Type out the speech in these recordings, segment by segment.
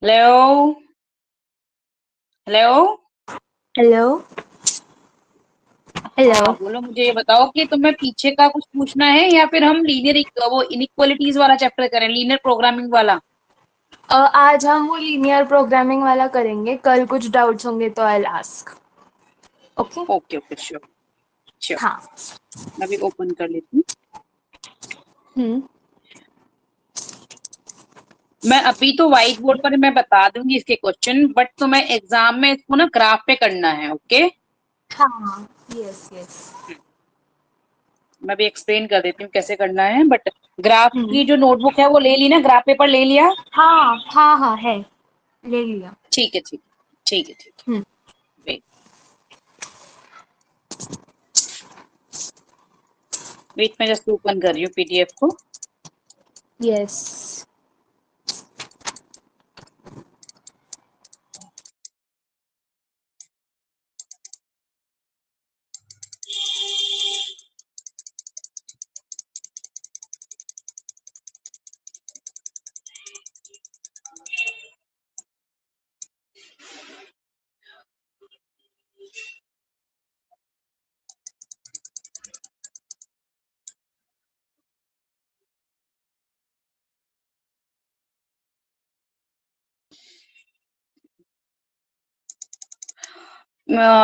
Hello. Hello. Hello. हाँ hello. बोलो, मुझे ये बताओ कि तुम्हें पीछे का कुछ पूछना है या फिर हम लीनियर वो इनइक्वालिटीज वाला चैप्टर करें, लीनियर प्रोग्रामिंग वाला। आज हम वो लीनियर प्रोग्रामिंग वाला करेंगे, कल कुछ डाउट्स होंगे तो I ask. Okay. Okay okay, sure sure. हाँ। मैं भी ओपन कर लेती हूँ। हम्म। मैं अभी तो व्हाइट बोर्ड पर मैं बता दूंगी इसके क्वेश्चन, बट तुम्हें एग्जाम में इसको ना ग्राफ पे करना है। ओके। हाँ। Yes yes. मैं भी एक्सप्लेन कर देती हूँ कैसे करना है, बट ग्राफ हम्म। की जो नोटबुक है वो ले ली ना, ग्राफ पेपर ले लिया। हाँ हाँ हाँ है, ले लिया। ठीक है ठीक है ठीक है ठीक हम्म। है। वेट वेट, मैं जस्ट ओपन कर रही हूँ पीडीएफ को। यस।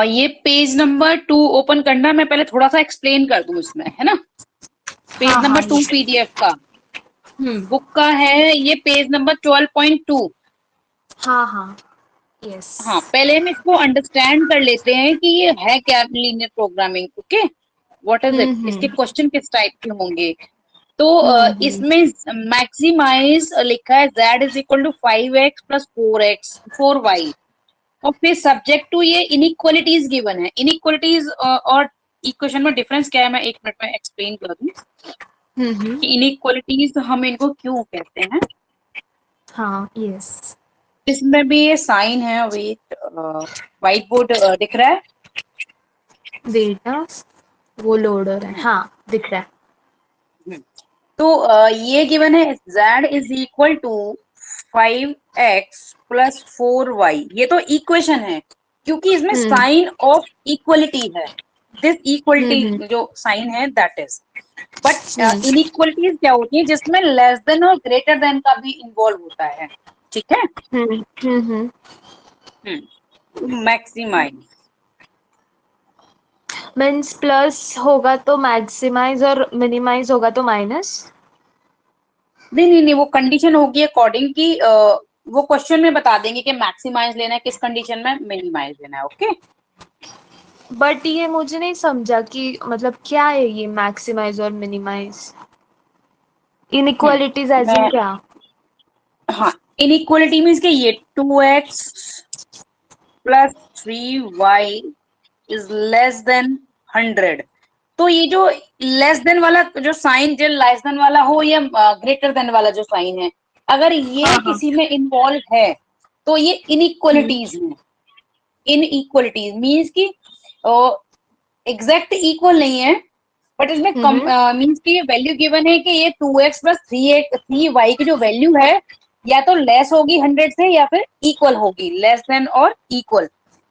ये पेज नंबर 2 ओपन करना। मैं पहले थोड़ा सा एक्सप्लेन कर दूं इसमें, है ना। पेज हाँ हाँ नंबर 2 ये। पीडीएफ का, हम्म। बुक का है ये पेज नंबर 12.2। हाँ हाँ। यस। हाँ, पहले हम इसको अंडरस्टैंड कर लेते हैं कि ये है क्या linear programming. Okay, what is it, इसके हम्म। क्वेश्चन किस टाइप के होंगे। तो हम्म। इसमें मैक्सिमाइज लिखा है z is equal to 5x plus 4y, और फिर सब्जेक्ट टू ये इनइक्वालिटीज गिवन है। इनइक्वालिटीज और इक्वेशन में डिफरेंस क्या है, मैं एक मिनट में एक्सप्लेन कर दूं हम्म। कि इनइक्वालिटीज हम इनको क्यों कहते हैं। हाँ यस। इसमें भी ये साइन है। वेट, व्हाइट बोर्ड दिख रहा है। वेट ना, वो लोड हो रहा है। हम्म, हाँ दिख रहा है। हम्म। तो ये गिवन है z is equal to 5x plus 4y। ये तो इक्वेशन है, क्योंकि इसमें हम्म साइन ऑफ इक्वलिटी है। दिस हम्म इक्वलिटी जो साइन है that is. But hmm inequalities क्या होती है जिसमें लेस देन और ग्रेटर देन का भी इन्वॉल्व होता है। ठीक है। हम्म। मैक्सिमाइज। मीन्स प्लस होगा तो मैक्सिमाइज और मिनिमाइज होगा तो माइनस। नहीं नहीं नहीं, वो कंडीशन होगी अकॉर्डिंग की वो क्वेश्चन में बता देंगे कि मैक्सिमाइज लेना है किस कंडीशन में, मिनिमाइज लेना है। ओके। बट ये मुझे नहीं समझा कि मतलब क्या है ये मैक्सिमाइज और मिनिमाइज, इनइक्वालिटीज एज इन मैं, क्या। हाँ, इनइक्वालिटी मीन्स के ये 2x plus 3y is less than 100। तो ये जो लेस देन वाला जो साइन, जो लेस देन वाला हो या ग्रेटर देन वाला जो साइन है, अगर ये हाँ हाँ। किसी में इन्वॉल्व है तो ये हम्म इनइक्वालिटीज है। इनइक्वालिटीज मीन्स की एग्जैक्ट इक्वल नहीं है, बट इसमें कम हम्म मीन्स की ये वैल्यू गिवन है कि ये 2x प्लस 3y की जो वैल्यू है या तो लेस होगी 100 से या फिर इक्वल होगी, लेस देन और इक्वल।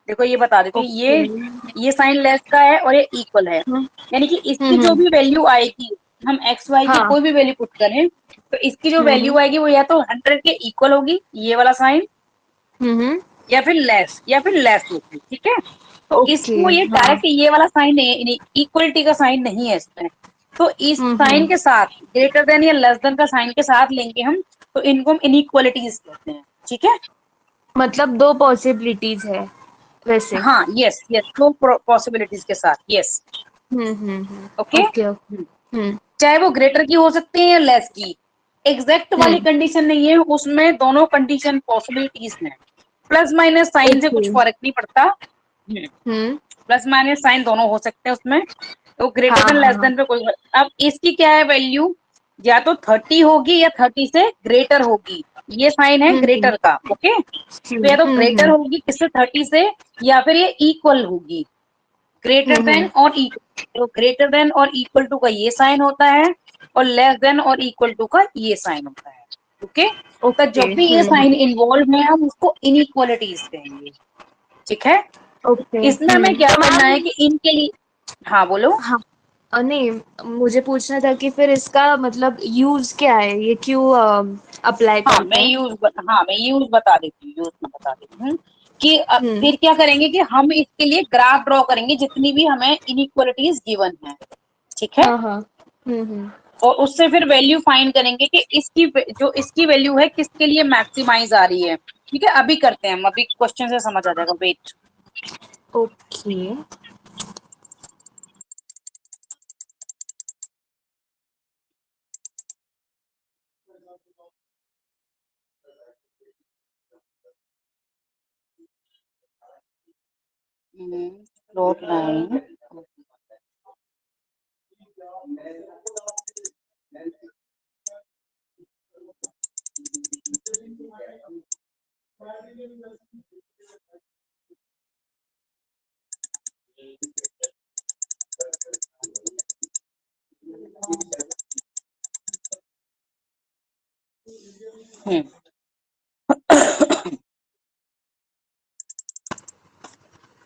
देखो ये बता देती हूँ, ओके। ये साइन लेस का है और ये इक्वल है, यानी कि इसकी जो हम्म। भी वैल्यू आएगी, हम एक्स वाई की हाँ। कोई भी वैल्यू पुट करें तो इसकी जो हम्म वैल्यू आएगी वो या तो 100 के इक्वल होगी, ये वाला साइन, हम्म। या फिर लेस होगी। ठीक है। तो ओके। इसको ये हाँ। डायरेक्ट ये वाला साइन नहीं, इक्वलिटी का साइन नहीं है इसमें। तो इस साइन हम्म। के साथ ग्रेटर देन या लेस देन का साइन के साथ लेंगे हम, तो इनको हम इनइक्वालिटीज कहते हैं। ठीक है। मतलब दो पॉसिबिलिटीज है वैसे। हाँ, यस यस, दो पॉसिबिलिटीज के साथ, yes. Okay. Okay okay. Hmm चाहे वो ग्रेटर की हो सकती है या लेस की, एग्जैक्ट वाली हम्म। कंडीशन नहीं है, उसमें दोनों कंडीशन पॉसिबिलिटीज हैं। प्लस माइनस साइन से ओके। कुछ फर्क नहीं पड़ता। हम्म। प्लस माइनस साइन दोनों हो सकते हैं उसमें। तो ग्रेटर हाँ देन लेस हाँ। देन पे कोई, अब इसकी क्या है वैल्यू, या तो 30 होगी या 30 से ग्रेटर होगी। ये साइन है हम्म ग्रेटर का। ओके। तो या तो ग्रेटर हम्म होगी किससे, 30 से, या फिर ये इक्वल होगी, ग्रेटर देन हम्म। और इक्वल। तो ग्रेटर देन और इक्वल टू का ये साइन होता है, और लेस देन और इक्वल टू का ये साइन होता है। ओके, तो जब भी ये साइन इन्वॉल्व है हम उसको इनइक्वालिटीज कहेंगे, ठीक है। ओके। इसमें हमें क्या करना है कि इनके लिए, हाँ बोलो। हाँ, नहीं, मुझे पूछना था कि फिर इसका मतलब यूज क्या है, ये क्यों अप्लाई करते हैं? मैं यूज बता देती हूँ, यूज में बता देती हूँ कि हम्म। फिर क्या करेंगे कि हम इसके लिए ग्राफ ड्रॉ करेंगे जितनी भी हमें इनइक्वालिटीज गिवन है, ठीक है। हाँ हाँ। हम्म। और उससे फिर वैल्यू फाइंड करेंगे कि इसकी जो इसकी वैल्यू है किसके लिए मैक्सिमाइज आ रही है, ठीक है। अभी करते हैं हम, अभी क्वेश्चन से समझ आ जाएगा, वेट। ओके। प्लॉट लाइन,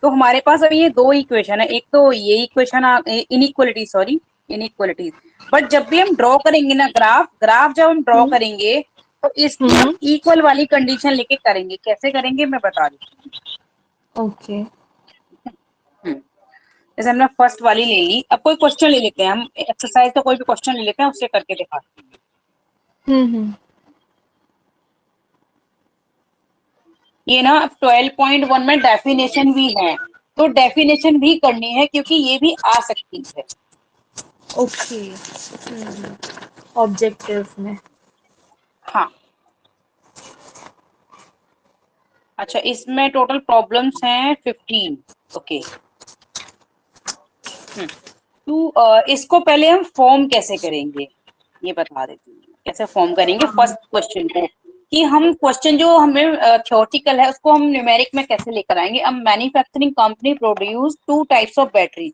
तो हमारे पास अभी ये दो इक्वेशन है, एक तो ये equation inequality, sorry inequalities. But जब भी हम ड्रॉ करेंगे ना ग्राफ, जब हम ड्रॉ हम्म। करेंगे तो इसकी हम हम्म। इक्वल वाली कंडीशन लेके करेंगे। कैसे करेंगे मैं बता देती ओके। हूँ। जैसे हमने फर्स्ट वाली ले ली, अब कोई क्वेश्चन ले लेते हैं हम, एक्सरसाइज तो कोई भी क्वेश्चन ले लेते हैं, उससे करके दिखाते हैं। हम्म। ये ना 12.1 में डेफिनेशन भी है, तो डेफिनेशन भी करनी है क्योंकि ये भी आ सकती है। ओके। ऑब्जेक्टिव में। हाँ, अच्छा, इसमें टोटल प्रॉब्लम्स हैं 15। ओके, तो इसको पहले हम फॉर्म कैसे करेंगे ये बता देती हूँ। कैसे फॉर्म करेंगे फर्स्ट क्वेश्चन को, कि हम क्वेश्चन जो हमें थ्योरेटिकल है उसको हम न्यूमेरिक में कैसे लेकर आएंगे। अब manufacturing company produce two types of battery,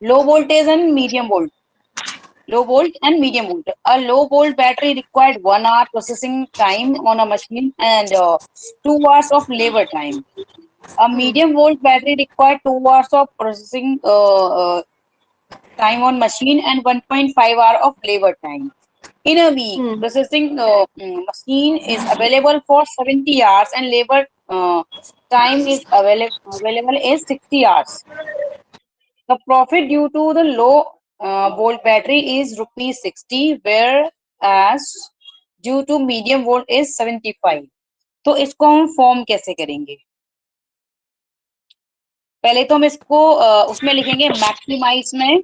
low voltage and medium volt, low volt and medium volt. A low volt battery required 1 hour processing time on a machine and 2 hours of labor time. A medium volt battery required 2 hours of processing time on machine and 1.5 hour of labor time. In a week, processing machine is available for 70 hours and labor time is available is 60 hours. The profit due to the low volt battery is rupees 60, whereas due to medium volt is 75. तो इसको हम form कैसे करेंगे? पहले तो हम इसको उसमें लिखेंगे मैक्सिमाइज में,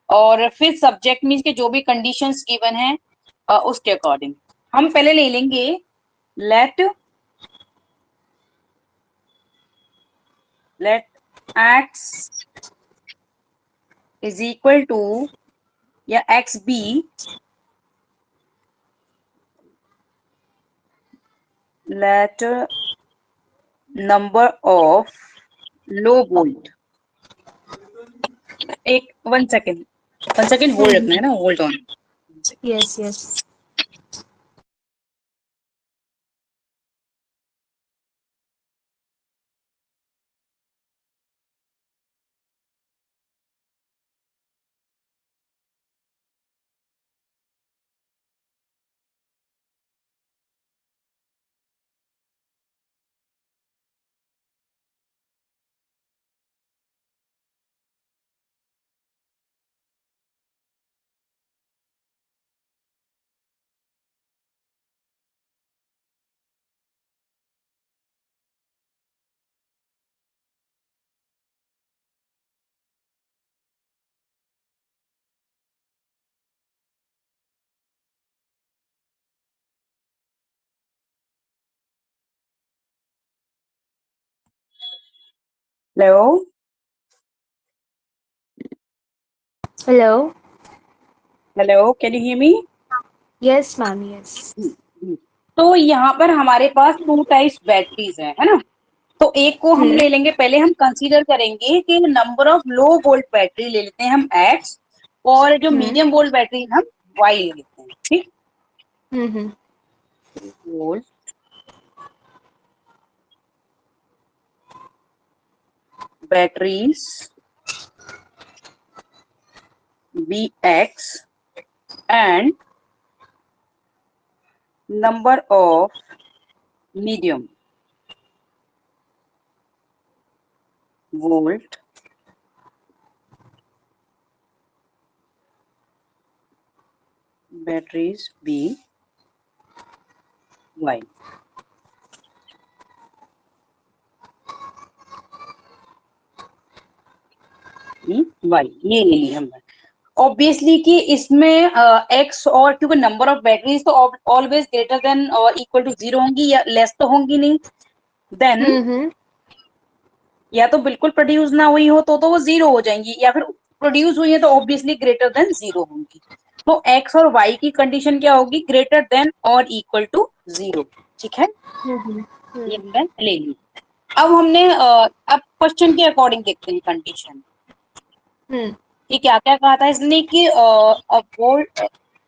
और फिर सब्जेक्ट मीन्स के जो भी कंडीशंस गिवन है उसके अकॉर्डिंग हम पहले ले लेंगे let x is equal to या x be let number of low volt, एक 1 सेकेंड होल्ड रखना है ना, hold on. Yes yes. Hello hello. Hello, can you hear me? Yes ma'am, yes. तो यहाँ पर हमारे पास टू टाइप्स बैटरीज है ना। तो एक को हम ले लेंगे, पहले हम कंसीडर करेंगे कि number of low volt battery ले लेते हैं हम एक्स, और जो मीडियम वोल्ट बैटरी हम वाई ले लेते हैं, ठीक। Hmm. Volt batteries Vx and number of medium volt batteries By. Y ये ले ली हमने। ऑब्वियसली कि इसमें एक्स और क्योंकि नंबर ऑफ बैटरीज तो ऑलवेज ग्रेटर देन और इक्वल टू 0 होंगी या लेस तो होंगी नहीं। देन या तो बिल्कुल प्रोड्यूस ना हुई हो तो वो 0 हो जाएंगी, या फिर प्रोड्यूस हुई है तो ऑब्वियसली ग्रेटर देन 0 होंगी। तो एक्स और वाई की कंडीशन क्या होगी? ग्रेटर देन और इक्वल टू 0। ठीक है, ये हमने ले ली। अब हमने अब क्वेश्चन के अकॉर्डिंग देखते हैं कंडीशन कि क्या क्या कहा था इसने कि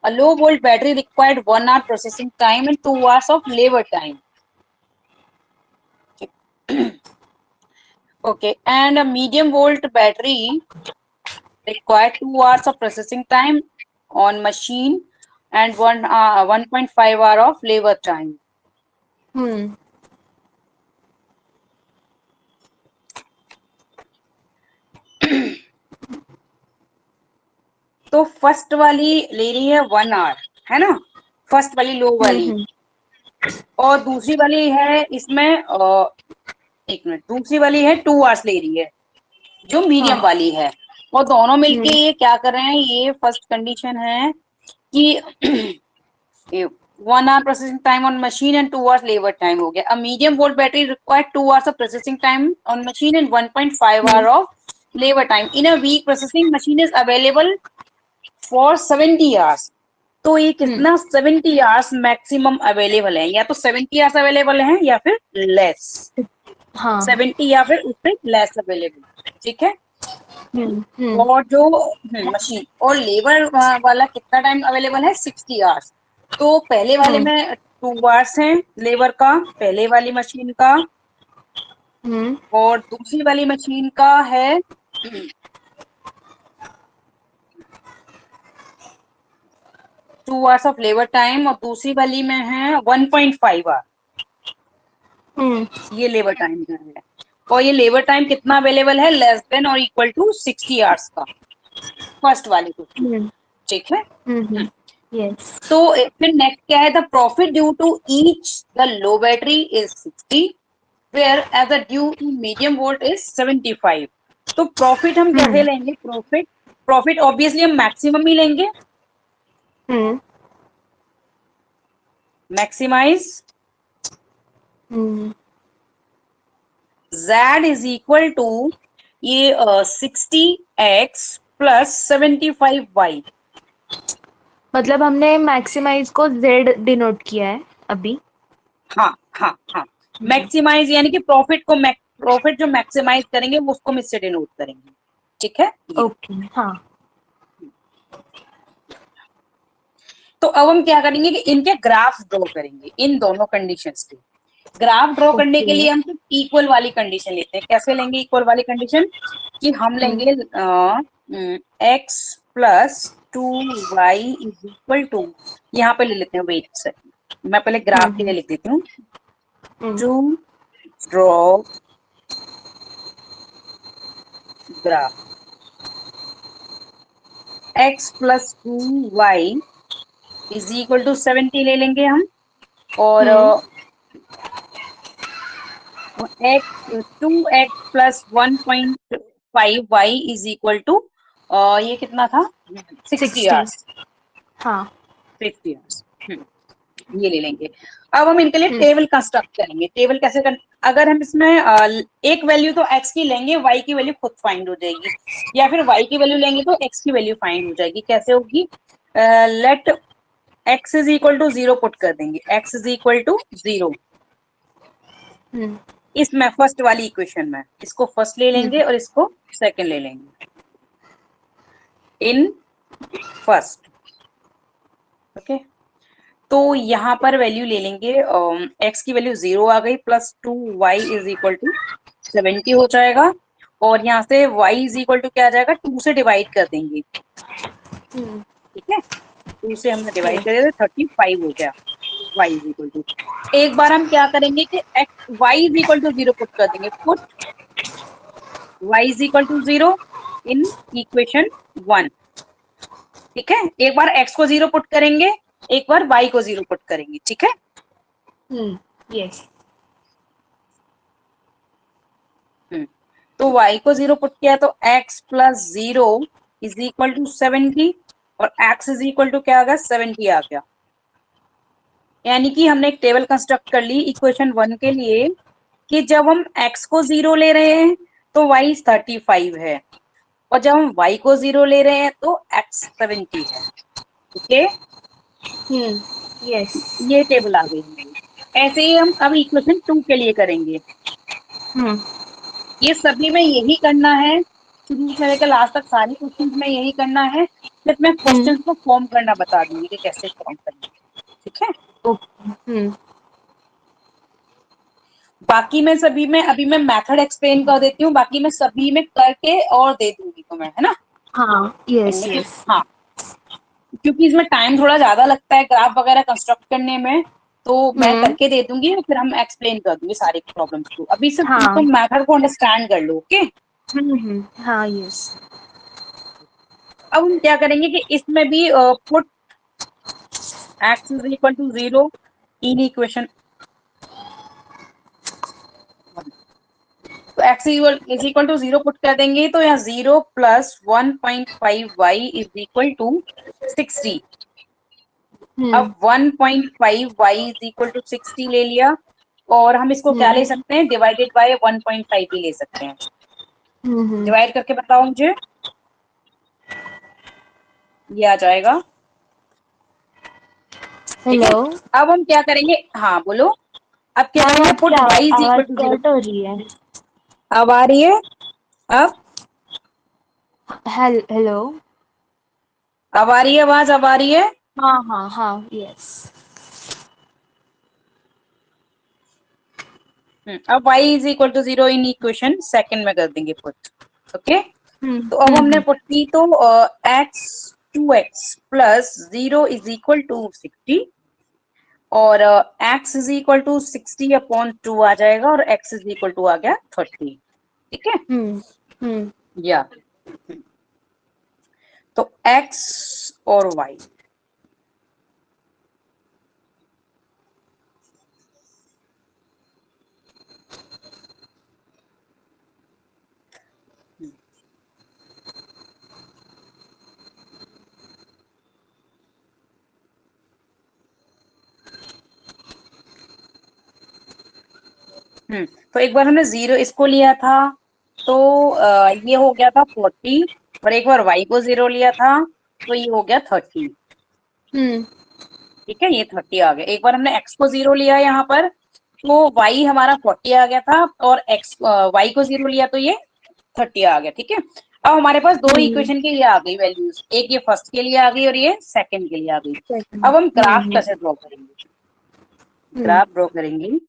a low volt battery required 1 hour processing time and 2 hours of labor time. Okay, and a medium volt battery required 2 hours of processing time on machine and 1.5 hour of labor time. तो first वाली ले रही है 1 our, है ना, first वाली लो वाली, और दूसरी वाली है इसमें एक मिनट, दूसरी वाली है 2 आवर्स ले रही है जो मीडियम वाली है, और दोनों मिलके ये क्या कर रहे हैं, ये फर्स्ट कंडीशन है कि 1 hour processing time on machine and 2 hours labor time हो गया। A medium volt battery required 2 hours of processing time on machine and 1.5 hour of labor time. In a week, processing machine is available for 70 hours. तो ये कितना 70 hours maximum available है, या तो 70 hours available है या फिर लेस, 70 या फिर उससे लेस अवेलेबल। ठीक है, और जो मशीन और लेबर वाला कितना टाइम अवेलेबल है? 60 आवर्स। तो पहले वाले में 2 आवर्स है लेबर का, पहले वाली मशीन का, और दूसरी वाली मशीन का है 2 आवर्स ऑफ लेबर टाइम, और दूसरी वाली में है 1.5 आवर ये लेबर टाइम है। और ये लेबर टाइम कितना अवेलेबल है? लेस देन और इक्वल टू 60 आवर्स का, फर्स्ट वाले को। ठीक है, तो फिर नेक्स्ट क्या है? The profit due to each the low battery is 60 whereas the due to medium volt is 75। तो प्रॉफिट हम कैसे लेंगे? प्रॉफिट ऑब्वियसली हम मैक्सिमम ही लेंगे, maximise Z is equal to ये 60x प्लस 75y। मतलब हमने मैक्सिमाइज को Z डिनोट किया है अभी। हाँ, मैक्सिमाइज यानी कि प्रॉफिट जो मैक्सिमाइज करेंगे वो उसको हम इससे डिनोट करेंगे। ठीक है, ओके, हाँ। तो अब हम क्या करेंगे कि इनके ग्राफ ड्रॉ करेंगे, इन दोनों कंडीशंस के ग्राफ ड्रॉ करने के लिए हम सिर्फ इक्वल वाली कंडीशन लेते हैं। कैसे लेंगे इक्वल वाली कंडीशन? कि हम लेंगे x plus 2y is equal to, यहाँ पे ले लेते हैं, वेट से मैं पहले ग्राफ के लिए लिख देती हूँ, to draw graph x plus 2y is equal to 70 ले लेंगे हम, और x 2x plus 1.5y is equal to ये कितना था? 60 आवर्स। हाँ, 50 आवर्स ये ले लेंगे। अब हम इनके लिए टेबल कंस्ट्रक्ट करेंगे। टेबल कैसे अगर हम इसमें एक वैल्यू तो x की लेंगे, y की वैल्यू खुद फाइंड हो जाएगी, या फिर y की वैल्यू लेंगे तो x की वैल्यू फाइंड हो जाएगी। कैसे होगी? Let x is equal to 0 put कर देंगे, x इज इक्वल टू 0 इसमें फर्स्ट वाली इक्वेशन में, इसको फर्स्ट ले लेंगे और इसको सेकंड ले लेंगे इन फर्स्ट। ओके, तो यहाँ पर वैल्यू ले लेंगे, x की वैल्यू 0 आ गई, +2y इज इक्वल टू 70 हो जाएगा, और यहाँ से y इज इक्वल टू क्या आ जाएगा, 2 से डिवाइड कर देंगे, ठीक है, 2 से हमने डिवाइड कर दिया, 35 हो गया, y इज इक्वल टू, एक बार हम क्या करेंगे कि y is equal to 0 put कर देंगे, put y is equal to 0 in equation 1, ठीक है, एक बार x को 0 पुट करेंगे, एक बार y को 0 पुट करेंगे, ठीक है। यस। तो y को 0 पुट किया तो x plus 0 is equal to 70, और x इज इक्वल टू क्या आ गया, 70 आ गया, यानी कि हमने एक टेबल कंस्ट्रक्ट कर ली इक्वेशन 1 के लिए कि जब हम x को 0 ले रहे हैं तो y 35 है, और जब हम y को 0 ले रहे हैं तो x 70 है, ओके। यस। ये टेबल आ गई हमारी। ऐसे ही हम अब इक्वेशन 2 के लिए करेंगे, ये सभी में यही करना है, शुरू से लेकर लास्ट तक सारे क्वेश्चंस में यही करना है, सिर्फ मैं क्वेश्चंस को फॉर्म करना बता दूंगी कि कैसे फॉर्म करना है, ठीक है। ओके। बाकी मैं सभी में अभी मैं मेथड एक्सप्लेन कर देती हूँ, बाकी मैं सभी में करके और दे दूंगी तुम्हें, है ना। हाँ, यस यस। हाँ, क्योंकि इसमें टाइम थोड़ा ज्यादा लगता है ग्राफ वगैरह कंस्ट्रक्ट करने में, तो मैं करके दे दूंगी और फिर हम एक्सप्लेन कर दूंगी सारी प्रॉब्लम्स को, अभी सिर्फ हाँ। तुम मेथड को अंडरस्टैंड कर लो, ओके। हाँ, यस। अब हम क्या करेंगे कि इसमें भी put x is equal to 0 in equation, तो x is equal to 0 put कर देंगे, तो यहाँ 0 plus 1.5y is equal to 60, अब 1.5y इज इक्वल टू 60 ले लिया, और हम इसको क्या ले सकते हैं, डिवाइडेड बाय 1.5 भी ले सकते हैं, डिवाइड करके बताओ मुझे, ये आ जाएगा, ठीक है। हेलो। अब हम क्या करेंगे, हाँ बोलो, अब क्या करेंगे, पुट y इज इक्वल आवाज टू 0, कट हो रही है। अब आ रही है, अब हेलो। अब आ रही है आवाज, अब आ रही है, हाँ हाँ हाँ, यस। अब y is equal to 0 in equation second में कर देंगे पुट, ओके। तो अब हमने पुट की, तो x 2x plus 0 is equal to 60, और x is equal to 60 upon 2 आ जाएगा, और x इज इक्वल टू आ गया 30, ठीक है, या तो x और y, तो एक बार हमने 0 इसको लिया था, तो ये हो गया था 40, और एक बार y को 0 लिया था तो ये हो गया 30, ठीक है, ये 30 आ गया, एक बार हमने x को 0 लिया यहाँ पर, तो y हमारा 40 आ गया था, और y को 0 लिया तो ये 30 आ गया, ठीक है। अब हमारे पास दो इक्वेशन के लिए आ गई वैल्यूज, एक ये फर्स्ट के लिए आ गई और ये सेकंड के लिए आ गई। अब हम ग्राफ कैसे ड्रॉ करेंगे, ग्राफ ड्रॉ करेंगे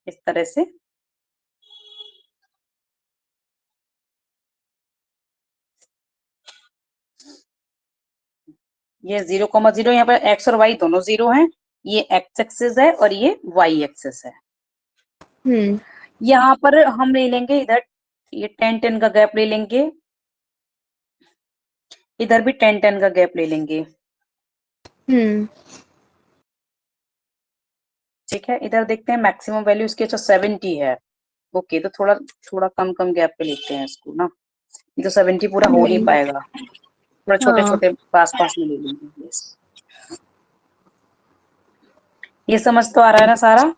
इस तरह से, ये 0,0, यहाँ पर x और y दोनों 0 हैं, ये x एक्सिस है और ये y एक्सिस है, यहाँ पर हम ले लेंगे इधर ये 10-10 का गैप ले लेंगे, इधर भी 10-10 का गैप ले लेंगे, ठीक है। इधर देखते हैं मैक्सिमम वैल्यू इसकी, अच्छा 70 है, ओके, तो थोड़ा थोड़ा कम कम गैप पे लेते हैं इसको ना, ये तो 70 पूरा हो नहीं पाएगा, थोड़ा छोटे हाँ छोटे पास पास में ले लेंगे, ये समझ तो आ रहा है ना सारा।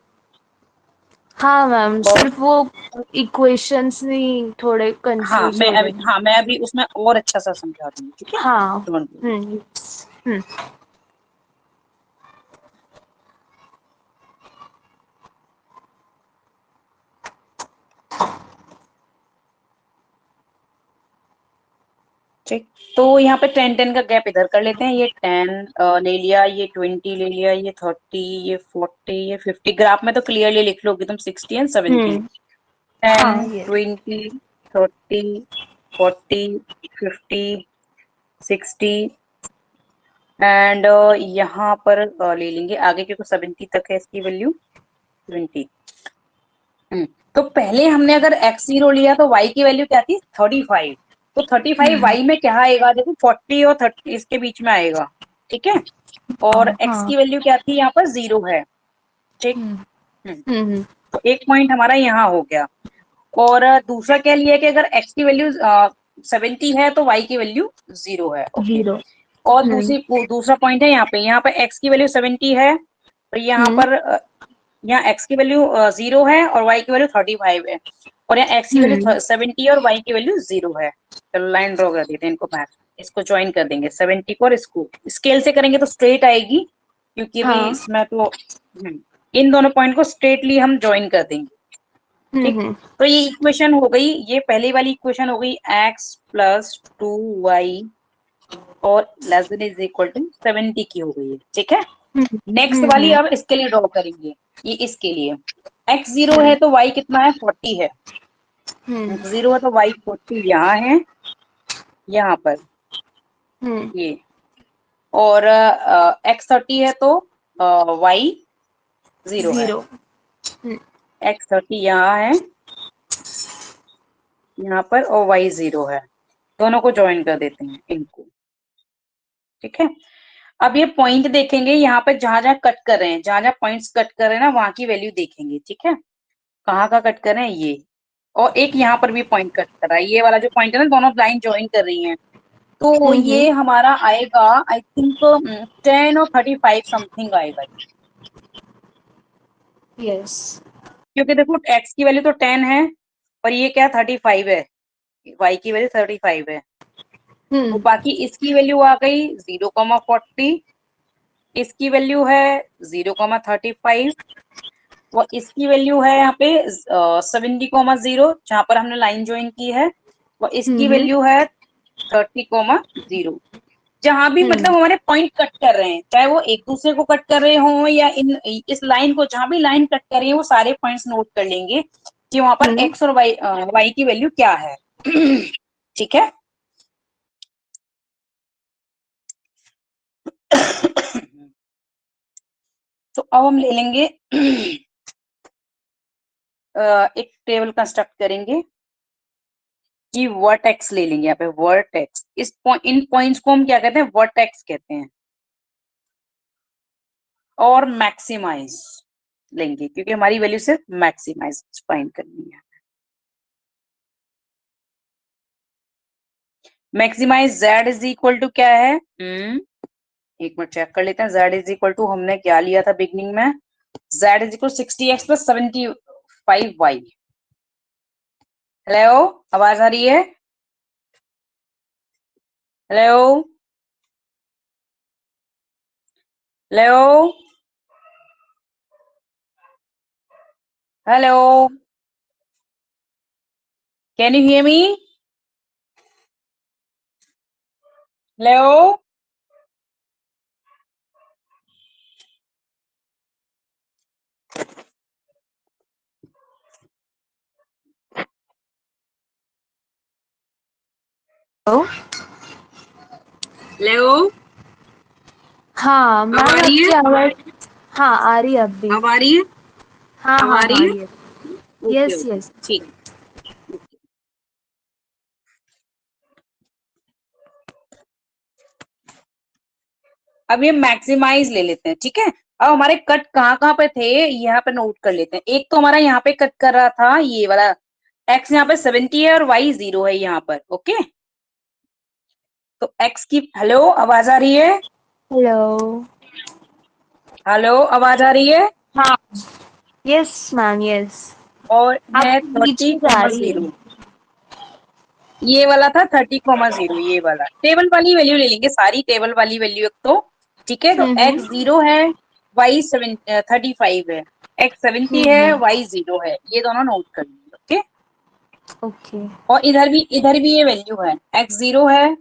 हाँ मैम, और सिर्फ वो इक्वेशंस नहीं थोड़े कंफ्यूज हो रहे हैं। हाँ मैं अभी उसमें और अच्छा सा समझा दूंगी, ठीक है, हाँ। Don't worry. हम्म। ठीक, तो यहाँ पे 10-10 का गैप इधर कर लेते हैं, ये 10 ले लिया, ये 20 ले लिया, ये 30, ये 40, ये 50। ग्राफ में तो क्लियरली लिख लोगे तुम 60 एंड 70। 10 हाँ ये 20 30 40 50 60 एंड यहाँ पर ले लेंगे आगे, क्योंकि 70 तक है इसकी वैल्यू 20। तो पहले हमने अगर x0 लिया तो y की वैल्यू क्या थी 35। तो 35 y में क्या आएगा, देखो 40 और 30 इसके बीच में आएगा, ठीक है। और x हाँ। की वैल्यू क्या थी, यहाँ पर 0 है, ठीक। हम्म। तो एक पॉइंट हमारा यहाँ हो गया। और दूसरा क्या लिया कि अगर x की वैल्यू 70 है तो y की वैल्यू 0 है, ओके। 0। और दूसरा पॉइंट है यहाँ पे x की वैल्यू 70 है और यहाँ पर यहाँ x की वैल्यू 0 है और y की वैल्यू 35 है, और यहाँ x की वैल्यू 70 है और y की वैल्यू 0 है। चलो लाइन ड्रॉ कर देते हैं इनको बैक, इसको ज्वाइन कर देंगे 70 को, और इसको स्केल से करेंगे तो स्ट्रेट आएगी, क्योंकि अभी हाँ। इसमें तो इन दोनों पॉइंट को स्ट्रेटली हम ज्वाइन कर देंगे, ठीक। तो ये इक्वेशन हो गई, ये पहली वाली इक्वेशन हो गई x प्लस 2y और less than is equal to 70 की हो गई है, ठीक है। नेक्स्ट वाली अब इसके लिए ड्रॉ करेंगे, ये इसके लिए x0 है तो y कितना है 40 है, x0 है तो y 40 यहाँ है, यहाँ पर ये, और x30 है तो y 0 है, x30 यहाँ है यहाँ पर और y 0 है, दोनों को ज्वाइन कर देते हैं इनको, ठीक है। अब ये पॉइंट देखेंगे यहाँ पे, जहां जहां कट कर रहे हैं, जहां जहां पॉइंट्स कट कर रहे हैं ना, वहां की वैल्यू देखेंगे, ठीक है। कहाँ का कट कर रहे हैं ये, और एक यहाँ पर भी पॉइंट कट कर रहा है, ये वाला जो पॉइंट है ना, दोनों लाइन ज्वाइन कर रही हैं, तो ये हमारा आएगा आई थिंक 10 और 35 समथिंग आएगा, यस। क्योंकि देखो x की वैल्यू तो 10 है और ये क्या 35 है, y की वैल्यू 35 है, तो बाकी इसकी वैल्यू आ गई 0,40, इसकी वैल्यू है 0,35 और इसकी वैल्यू है यहाँ पे 70,0 जहां पर हमने लाइन ज्वाइन की है, और इसकी वैल्यू है 30,0। जहां भी मतलब हमारे पॉइंट कट कर रहे हैं, चाहे वो एक दूसरे को कट कर रहे हो या इस लाइन को, जहां भी लाइन कट कर रही है वो सारे पॉइंट्स नोट कर लेंगे कि वहां पर x और y की वैल्यू क्या है, ठीक है। तो अब हम ले लेंगे एक टेबल कंस्ट्रक्ट करेंगे कि वर्टेक्स ले लेंगे, यहाँ पे वर्टेक्स, इन पॉइंट्स को हम क्या कहते हैं, वर्टेक्स कहते हैं। और मैक्सिमाइज लेंगे, क्योंकि हमारी वैल्यू सिर्फ मैक्सिमाइज फाइंड करनी है। Maximise z is equal to क्या है, एक मिनट चेक कर लेते हैं। z इज इक्वल टू हमने क्या लिया था बिगनिंग में, z is equal 60x plus 75y। Hello, आवाज आ रही है, hello hello hello, can you hear me, hello. Hello, हाँ मैम, अब आ रही आपकी है, आवाज हाँ आ रही है अब भी। अब आ रही है, हाँ अब हाँ आ रही हाँ है, ये। Okay yes okay yes. ठीक। अब ये मैक्सिमाइज ले लेते हैं, ठीक है। अब हमारे कट कहाँ कहाँ पे थे, यहाँ पे नोट कर लेते हैं। एक तो हमारा यहाँ पे कट कर रहा था ये वाला, x यहाँ पे 70 है और y 0 है यहाँ पर, ओके। तो x की, हेलो आवाज आ रही है, हेलो। हेलो आवाज आ रही है, हाँ। Yes ma'am yes. और है आपकी बीच में जा रही 30,0, है। ये वाला था 30,0, ये वाला टेबल वाली वैल्यू ले लेंगे, सारी टेबल वाली वैल्यू एक तो, ठीक है। तो x 0 है, y 35 है, x 70 है, y 0 है, ये दोनों नोट कर लेंगे, ओके। ओके। और इधर भी ये वैल्यू है, x 0 है,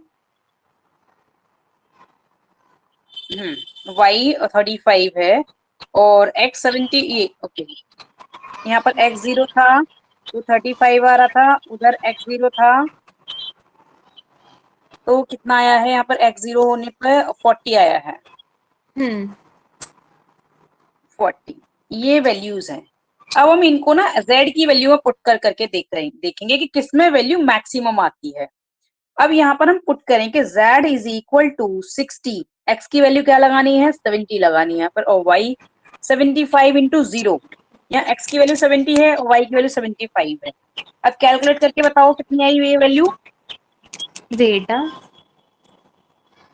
y 35 है और x 70, ये ओके, यहाँ पर x 0 था तो 35 आ रहा था, उधर x 0 था तो कितना आया है, यहाँ पर x 0 होने पर 40 आया है। 40 ये वैल्यूज हैं। अब हम इनको ना z की वैल्यू में पुट करके देखेंगे कि किसमें वैल्यू मैक्सिमम आती है। अब यहाँ पर हम पुट करें कि z is equal to 60, x की वैल्यू क्या लगानी है, 70 लगानी है यहाँ पर, और y 75 इंटू 0, यहाँ x की वैल्यू 70 है और y की वैल्यू 75 है। अब कैलकुलेट करके बताओ कितनी आई ये वैल्यू। वेट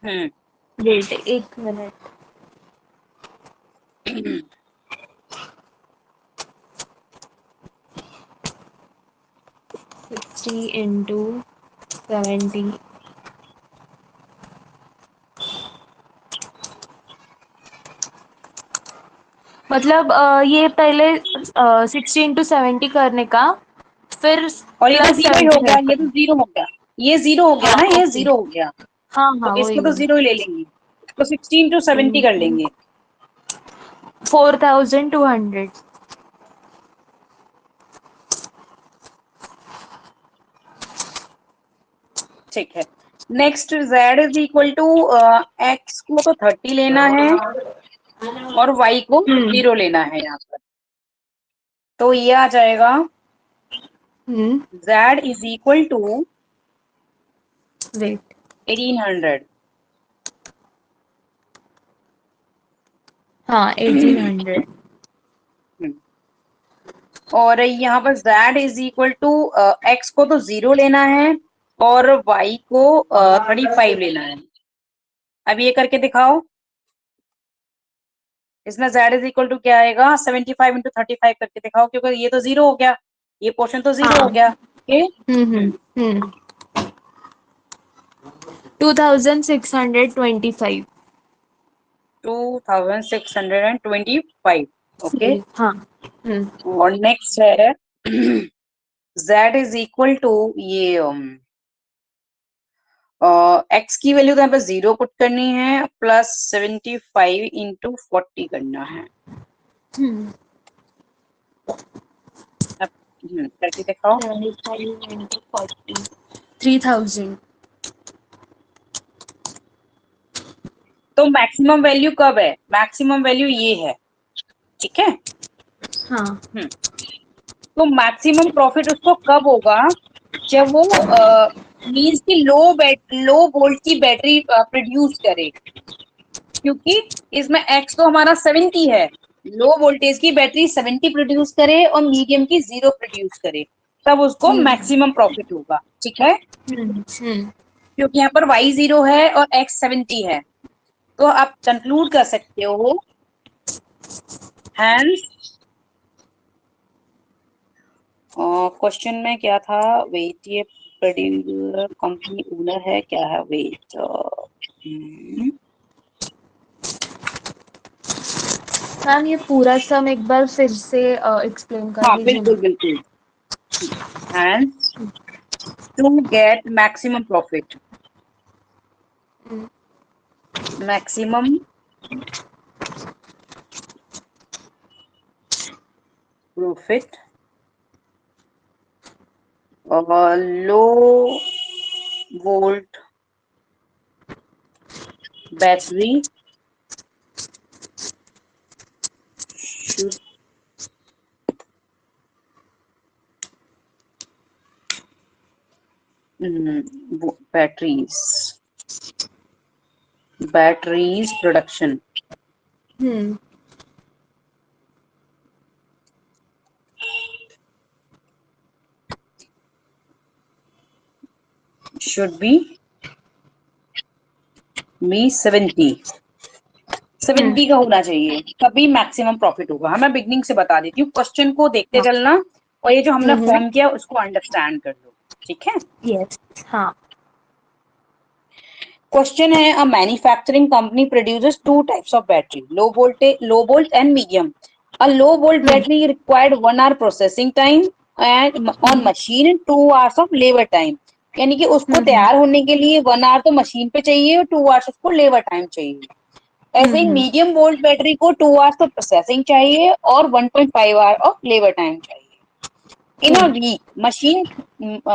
हम्म वेट 1 मिनट। 60 इंटू 70, मतलब ये पहले 60 इंटू 70 करने का, फिर और ये तो प्लस जीरो ही हो गया, 75 ये तो करने जीरो हो गया, ये जीरो हो गया का। ना, हाँ ये ओके। जीरो हो गया, हाँ तो हाँ इसको वही तो वही। जीरो ही ले लेंगे, तो 16 टू 70 कर लेंगे। 4200। ठीक है, next z is equal to x को तो 30 लेना है और y को 0 लेना है यहाँ पर, तो ये आ जाएगा z is equal to wait 1800। हाँ 1800। और यहाँ पर z is equal to x को तो 0 लेना है और y को 35 लेना है। अब ये करके दिखाओ, इसमें z इज इक्वल टू क्या आएगा, 75 इंटू 35 करके दिखाओ, क्योंकि ये तो जीरो हो गया, ये पोर्शन तो जीरो हो हाँ। गया। ओके, 2625। 2625। ओके, हाँ। और नेक्स्ट है z इज इक्वल टू ये x की वैल्यू तो यहाँ पे 0 पुट करनी है, प्लस 75 इंटू 40 करना है। अब करके दिखाओ। 75 इंटू 40, 3000। तो मैक्सिमम वैल्यू कब है, मैक्सिमम वैल्यू ये है, ठीक है। हाँ। हम्म, तो मैक्सिमम प्रॉफिट उसको कब होगा, जब वो मीन्स की लो वोल्ट की बैटरी प्रोड्यूस करे, क्योंकि इसमें x तो हमारा 70 है, लो वोल्टेज की बैटरी 70 प्रोड्यूस करे और मीडियम की 0 प्रोड्यूस करे, तब उसको मैक्सिमम प्रॉफिट होगा, ठीक है। क्योंकि यहाँ पर y 0 है और x 70 है, तो आप कंक्लूड कर सकते हो, हैंस क्वेश्चन में क्या था, वेट, ये प्रोड्यूसर कंपनी ओनर है, क्या है वेट, मैम ये पूरा सम एक बार फिर से एक्सप्लेन कर हाँ दीजिए बिल्कुल ना। बिल्कुल, hence to get maximum profit, maximum profit और low volt battery should batteries production should be 70 का होना चाहिए, तभी मैक्सिमम प्रॉफिट होगा। हाँ मैं बिगनिंग से बता देती हूँ, क्वेश्चन को देखते चलना और ये जो हमने फॉर्म किया उसको अंडरस्टैंड कर लो, ठीक है। यस। हाँ। क्वेश्चन है, a manufacturing company produces two types of battery, low volt and medium. A low volt battery required 1 hour processing time and on machine 2 hours of labour time, यानी कि उसको तैयार होने के लिए 1 hour तो मशीन पे चाहिए और 2 hours उसको लेबर टाइम चाहिए। ऐसे ही मीडियम वोल्ट बैटरी को 2 आवर्स तो प्रोसेसिंग चाहिए और 1.5 आवर ऑफ लेबर टाइम चाहिए। In a week machine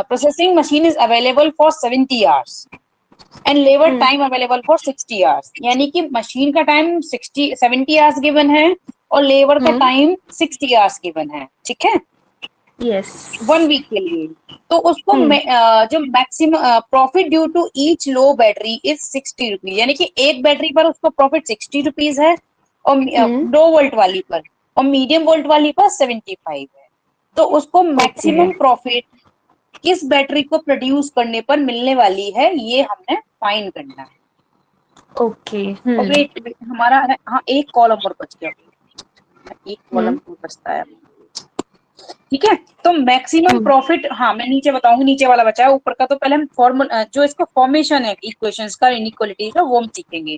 processing machine is available for 70 hours and labor time available for 60 hours। यानी कि मशीन का टाइम 70 आवर्स गिवन है और लेबर का टाइम 60 आवर्स गिवन है, ठीक है, यस। 1 वीक के लिए। तो उसको जो maximum profit due to each low battery is 60 rupees, यानी कि एक बैटरी पर उसको प्रॉफिट 60 रुपीज है और लो वोल्ट वाली पर, और मीडियम वोल्ट वाली पर 75 है। तो उसको मैक्सिमम प्रॉफिट किस बैटरी को प्रोड्यूस करने पर मिलने वाली है, ये हमने फाइंड करना है। ओके। और वेट हमारा है, हाँ एक कॉलम और बच गया, एक कॉलम और बचता है, ठीक है। तो मैक्सिमम प्रॉफिट, हाँ मैं नीचे बताऊंगी, नीचे वाला बचा है, ऊपर का तो पहले हम फॉर्मूला जो इसका फॉर्मेशन है इक्वेशंस का इनइक्वालिटी का वो हम सीखेंगे।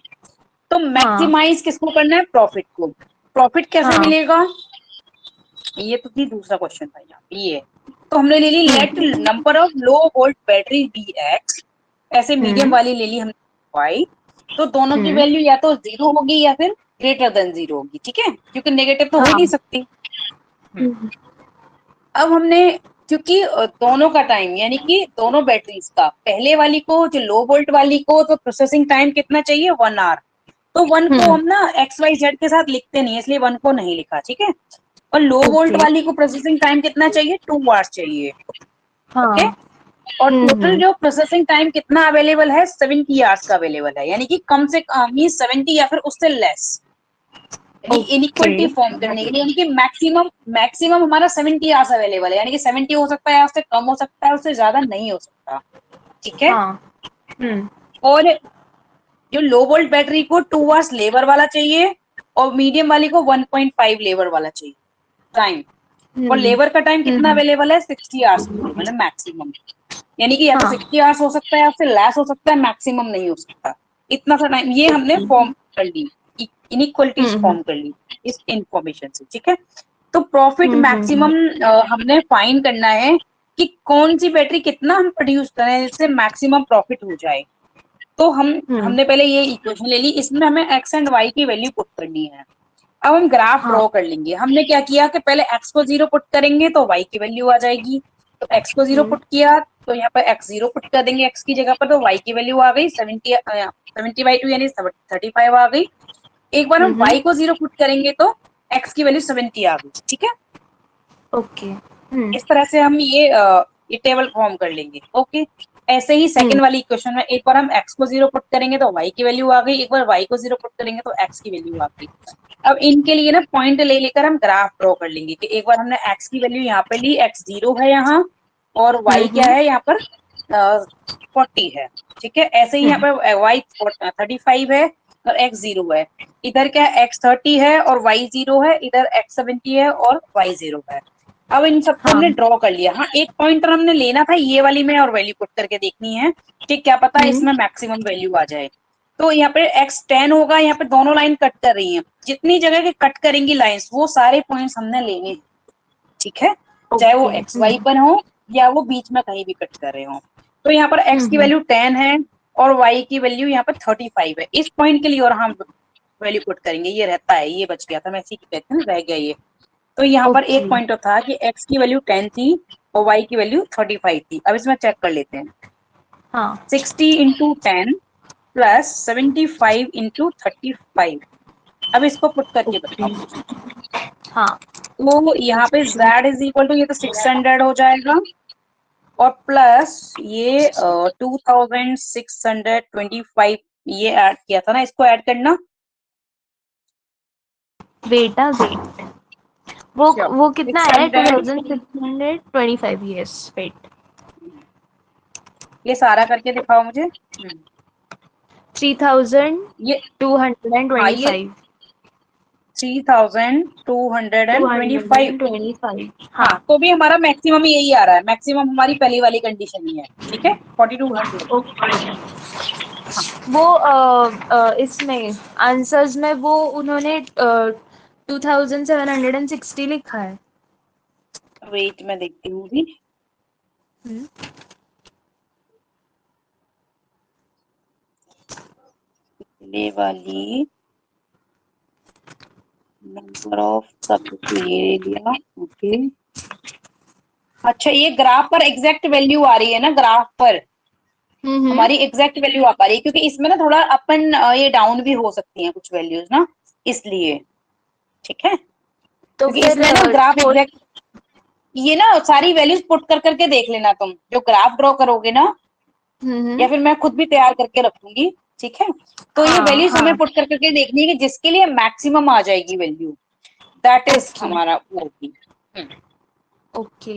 तो मैक्सिमाइज किसको करना है, प्रॉफिट को। प्रॉफिट कैसे मिलेगा, ये तो थी दूसरा क्वेश्चन था यहाँ पे, ये तो हमने ले ली let number of low volt battery be x, ऐसे मीडियम वाली ले ली हमने वाई। तो दोनों की वैल्यू या तो 0 होगी या फिर ग्रेटर देन 0 होगी, ठीक है, क्योंकि नेगेटिव तो हो ही नहीं सकती। अब हमने, क्योंकि दोनों का टाइम यानी कि दोनों बैटरीज का, पहले वाली को जो लो वोल्ट वाली को तो प्रोसेसिंग टाइम कितना चाहिए, 1 आवर। तो 1 को हम ना एक्स वाई जेड के साथ लिखते नहीं, इसलिए 1 को नहीं लिखा, ठीक है। और लो वोल्ट वाली को प्रोसेसिंग टाइम कितना चाहिए, 2 आवर्स चाहिए, ओके। और टोटल जो प्रोसेसिंग टाइम कितना अवेलेबल है, 70 आवर्स का अवेलेबल है, यानी कि कम से कम 70 या फिर उससे लेस, यानी इनइक्वलिटी फॉर्म करने के लिए, यानी कि मैक्सिमम मैक्सिमम हमारा 70 आवर्स अवेलेबल है, यानी कि 70 हो सकता है, उससे कम हो सकता है, उससे ज्यादा नहीं हो सकता, ठीक है। और जो लो वोल्ट बैटरी को 2 आवर्स लेबर वाला चाहिए और मीडियम वाली को 1.5 लेबर वाला चाहिए टाइम। और लेबर का टाइम कितना अवेलेबल है, 60 आवर्स अवेलेबल है मैक्सिमम, यानी कि या तो 60 आवर्स हो सकता है या उससे लेस हो सकता है, मैक्सिमम नहीं हो सकता, इतना सा टाइम। ये हमने फॉर्म कर ली, इनइक्वालिटीज फॉर्म कर ली इस इंफॉर्मेशन से, ठीक है। तो प्रॉफिट मैक्सिमम हमने फाइंड करना है कि कौन सी बैटरी कितना हम प्रोड्यूस करें जिससे मैक्सिमम प्रॉफिट हो जाए। तो हमने पहले ये इक्वेशन ले ली, इसमें हमें एक्स एंड वाई की वैल्यू पुट करनी है। अब हम ग्राफ ड्रॉ कर लेंगे। हमने क्या किया कि पहले एक्स को 0 पुट करेंगे तो वाई की वैल्यू आ जाएगी। तो एक्स को 0 पुट किया तो यहाँ पर एक्स 0 पुट कर देंगे एक्स की जगह पर, तो वाई की वैल्यू आ गई 70/2 यानी 35 आ गई। एक बार हम वाई को 0 पुट करेंगे तो एक्स की वैल्यू 70 आ गई, ठीक है। ओके। इस तरह से हम ये टेबल फॉर्म कर लेंगे, ओके। ऐसे ही सेकंड वाली इक्वेशन में एक बार हम x को 0 पुट करेंगे तो y की वैल्यू आ गई, एक बार y को 0 पुट करेंगे तो x की वैल्यू आ गई। अब इनके लिए ना पॉइंट ले लेकर हम ग्राफ ड्रॉ कर लेंगे कि एक बार हमने x की वैल्यू यहाँ पे ली, x 0 है यहाँ और y क्या है यहाँ पर 40 है, ठीक है। ऐसे ही यहाँ पर y 35 है और x 0 है, इधर क्या है x 30 है और y 0 है, इधर x 70 है और y 0 है। अब इन सबको हमने ड्रॉ कर लिया। हाँ एक पॉइंटर हमने लेना था ये वाली में और वैल्यू पुट करके देखनी है कि क्या पता इसमें मैक्सिमम वैल्यू आ जाए। तो यहाँ पे x 10 होगा, यहाँ पे दोनों लाइन कट कर रही हैं, जितनी जगह के कट करेंगी लाइंस वो सारे पॉइंट्स हमने लेने हैं, ठीक है, चाहे वो एक्स वाई पर हो या वो बीच में कहीं भी कट कर रहे हो। तो यहाँ पर x की वैल्यू 10 है और y की वैल्यू यहाँ पर 35 है इस पॉइंट के लिए, और हम वैल्यू पुट करेंगे। ये रहता है, ये बच गया था, मैं इसी की कहते हैं रह गया ये। तो यहाँ पर एक पॉइंट था कि x की वैल्यू 10 थी और y की वैल्यू 35 थी। अब इसमें चेक कर लेते हैं। 60 इंटू 10 प्लस 75 इंटू 35। अब इसको पुट करके बताओ मुझे। तो यहाँ पे z इज इक्वल टू, ये तो 600 हो जाएगा और प्लस ये 2625 ये ऐड किया था ना, इसको ऐड करना। बेटा वेट, वो कितना है, 2625, यस वेट। ये सारा करके दिखाओ मुझे। 3225। 3225। हाँ तो भी हमारा मैक्सिमम यही आ रहा है, मैक्सिमम हमारी पहली वाली कंडीशन ही है, ठीक है 4200। वो इसमें आंसर्स में वो उन्होंने 2760 लिखा है। वेट मैं देखती हूँ भी। ये वाली नंबर ऑफ सब ये लिया, ओके। अच्छा, ये ग्राफ पर एग्जैक्ट वैल्यू आ रही है ना, ग्राफ पर हमारी एग्जैक्ट वैल्यू आ पा रही है, क्योंकि इसमें ना थोड़ा अपन ये डाउन भी हो सकती हैं कुछ वैल्यूज ना, इसलिए। ठीक है, तो क्योंकि फिर इसमें ना ग्राफ एग्जैक्ट, ये ना सारी वैल्यूज पुट कर करके देख लेना तुम, जो ग्राफ ड्रॉ करोगे ना, या फिर मैं खुद भी तैयार करके रखूंगी। ठीक है, तो ये वैल्यूज हमें पुट कर करके देखनी है कि जिसके लिए मैक्सिमम आ जाएगी वैल्यू, दैट इज हमारा वो होगी। ओके।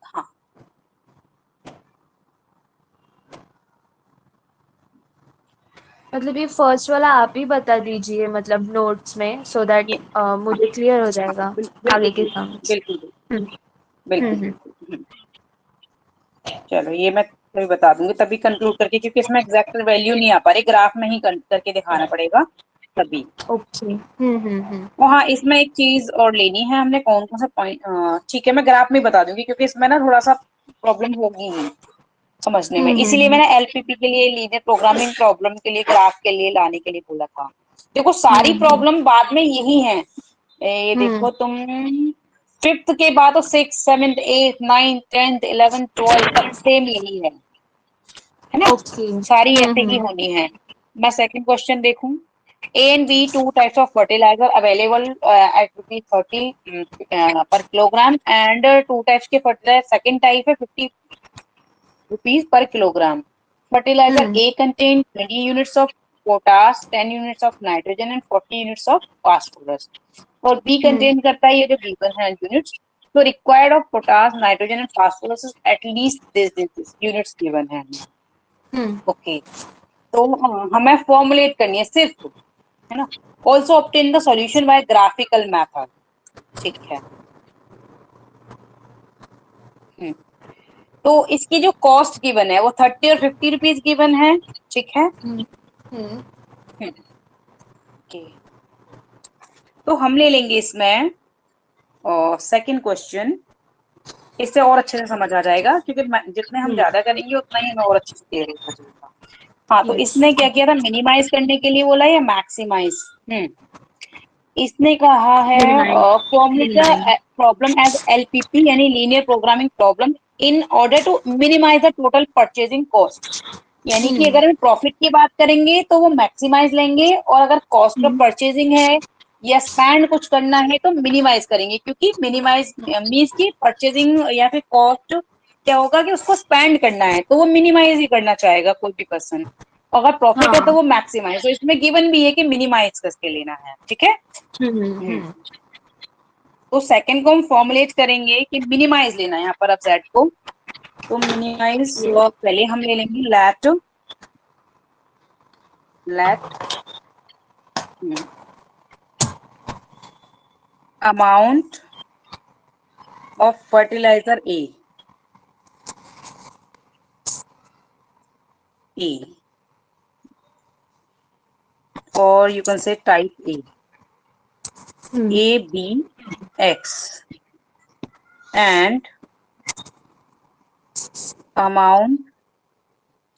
हाँ, मतलब ये फर्स्ट वाला आप ही बता दीजिए, मतलब नोट्स में, सो दैट ये मुझे क्लियर हो जाएगा आगे के बिल्कुल सम्स। बिल्कुल बिल्कुल हम्म। बिल्कुल। चलो, ये मैं तभी बता दूंगी, तभी कंक्लूड करके, क्योंकि इसमें एग्जैक्ट वैल्यू नहीं आ पा रही, ग्राफ में ही करके दिखाना पड़ेगा तभी। ओके। और हाँ, इसमें एक चीज और लेनी है हमने, कौन कौन सा पॉइंट, ठीक है मैं ग्राफ में बता दूंगी, क्योंकि इसमें ना थोड़ा सा प्रॉब्लम होगी ही समझने में, इसीलिए मैंने एलपीपी के लिए, लीनियर प्रोग्रामिंग प्रॉब्लम के लिए, ग्राफ के लिए लाने के लिए बोला था। देखो सारी प्रॉब्लम बाद में यही है, ये देखो तुम, फिफ्थ के बाद तो six, seventh, eight, ninth, tenth, 11th, 12th तक सेम यही है ना, ओके। सारी ऐसे ही होनी है। मैं सेकंड क्वेश्चन देखूं, A and B, two types of fertilizer available at ₹30 per kilogram, and two types के fertilizer, second type है ₹50 per kilogram. Fertilizer A contain 20 units of potash, 10 units of nitrogen and 40 units of phosphorus. और B contain करता है ये जो given है units, तो required of potash, nitrogen and phosphorus is at least this units given है। Okay, तो हमें फॉर्मुलेट करनी है सिर्फ, है ना। Also obtain the solution bye graphical method. ठीक है, तो इसकी जो कॉस्ट गिवन है वो 30 और 50 रुपीज गिवन है। ठीक है, ओके, तो हम ले लेंगे इसमें और सेकंड क्वेश्चन, इससे और अच्छे से समझ आ जाएगा, क्योंकि जितने हम ज्यादा करेंगे उतना ही हमें और अच्छे से क्लियर होगा जाएगा। हाँ, तो इसने क्या किया था, मिनिमाइज करने के लिए बोला या मैक्सिमाइज? इसने कहा है फॉर्मुलेट प्रॉब्लम एज एलपीपी यानी linear programming problem in order to minimise the total purchasing cost. यानी कि अगर हम प्रॉफिट की बात करेंगे तो वो मैक्सिमाइज लेंगे, और अगर कॉस्ट ऑफ परचेजिंग है या स्पेंड कुछ करना है तो मिनिमाइज करेंगे, क्योंकि मिनिमाइज मीन्स की परचेजिंग या फिर कॉस्ट क्या होगा कि उसको स्पेंड करना है, तो वो मिनिमाइज ही करना चाहेगा कोई भी पर्सन। अगर प्रॉफिट है तो वो मैक्सिमाइज, तो इसमें गिवन भी है कि मिनिमाइज करके लेना है। ठीक है, तो सेकंड को हम फॉर्मुलेट करेंगे कि मिनिमाइज लेना है यहाँ पर, अब जेड को, तो मिनिमाइज पहले हम ले लेंगे let amount of fertiliser A or you can say type A B X and amount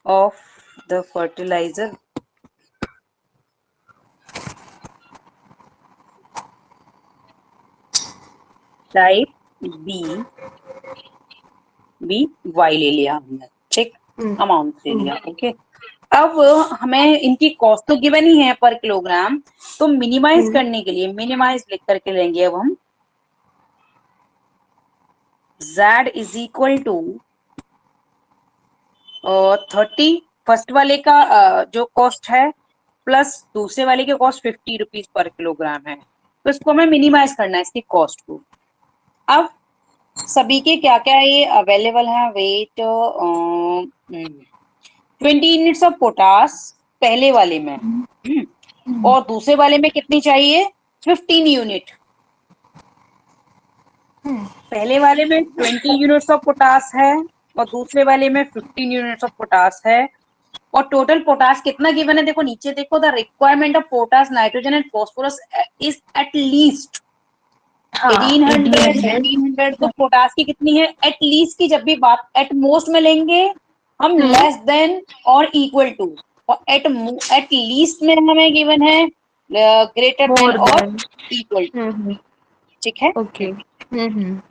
of the fertilizer type B Y ले लिया हमने। ठीक, अमाउंट ले लिया। ओके, अब हमें इनकी कॉस्ट तो गिवन ही है पर किलोग्राम, तो मिनिमाइज करने के लिए मिनिमाइज लिख करके लेंगे अब हम, Z is equal to 30 first वाले का जो कॉस्ट है प्लस दूसरे वाले के कॉस्ट 50 रुपीज पर किलोग्राम है, तो इसको हमें मिनिमाइज करना है इसकी कॉस्ट को। अब सभी के क्या क्या ये अवेलेबल है, वेट 20 यूनिट्स ऑफ पोटास पहले वाले में, और दूसरे वाले में कितनी चाहिए, 15 यूनिट। पहले वाले में 20 यूनिट्स ऑफ पोटास है और दूसरे वाले में 15 यूनिट्स ऑफ पोटास है, और टोटल पोटास कितना गिवन है, देखो नीचे देखो, the requirement of potash, nitrogen and phosphorus is at least 1800। तो पोटास की कितनी है, एट लीस्ट की जब भी बात एट मोस्ट में लेंगे हम, लेस देन और इक्वल टू, और एट लीस्ट में हमें गिवन है ग्रेटर देन मोर और देन। Equal to, hmm. ठीक है। ओके। हम्म।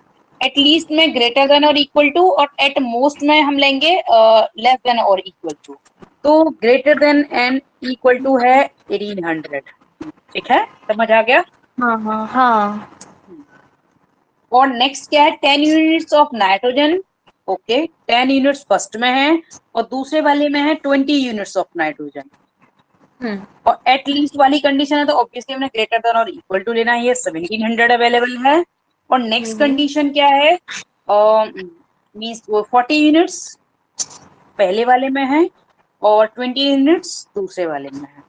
एट लीस्ट में ग्रेटर देन और इक्वल टू, और एट मोस्ट में हम लेंगे लेस देन और इक्वल टू। तो greater than and equal to है 1800, ठीक है, समझ आ गया। हाँ हाँ हाँ। और नेक्स्ट क्या है, 10 units of nitrogen. Okay, 10 units first में है और दूसरे वाले में है 20 यूनिट्स ऑफ नाइट्रोजन। हम्म और एट लीस्ट वाली कंडीशन है तो ऑब्वियसली हमने ग्रेटर देन और इक्वल टू लेना है, ये 1700 अवेलेबल है। और नेक्स्ट हम्म कंडीशन क्या है, मीन्स 40 यूनिट्स पहले वाले में है और 20 यूनिट्स दूसरे वाले में है,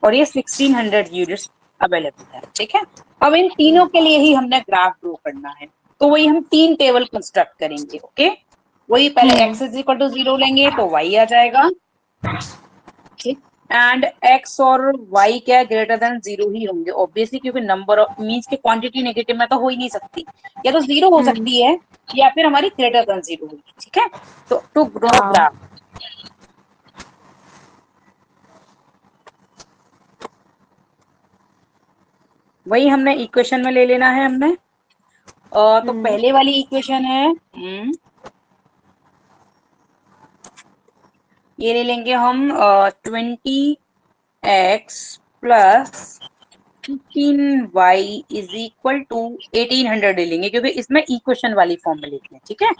और ये 1600 यूनिट्स अवेलेबल है, ठीक है। अब इन तीनों के लिए ही हमने ग्राफ ड्रॉ करना है, तो वही हम तीन टेबल कंस्ट्रक्ट करेंगे। ओके, वही पहले x इज इक्वल टू 0 लेंगे तो y आ जाएगा, ठीक। एंड x और y क्या है, ग्रेटर देन 0 ही होंगे ऑब्वियसली, क्योंकि नंबर ऑफ मीन्स की क्वांटिटी नेगेटिव में तो हो ही नहीं सकती, या तो 0 हो हम्म। सकती है या फिर हमारी ग्रेटर देन 0 होगी, ठीक है। तो टू ड्रॉ हाँ। ग्राफ, वही हमने इक्वेशन में ले लेना है हमने। तो हम्म पहले वाली इक्वेशन है, ये ले लेंगे हम 20x plus 15y is equal to 1800 ले लेंगे, क्योंकि इसमें इक्वेशन वाली फॉर्म में लेते हैं, ठीक है।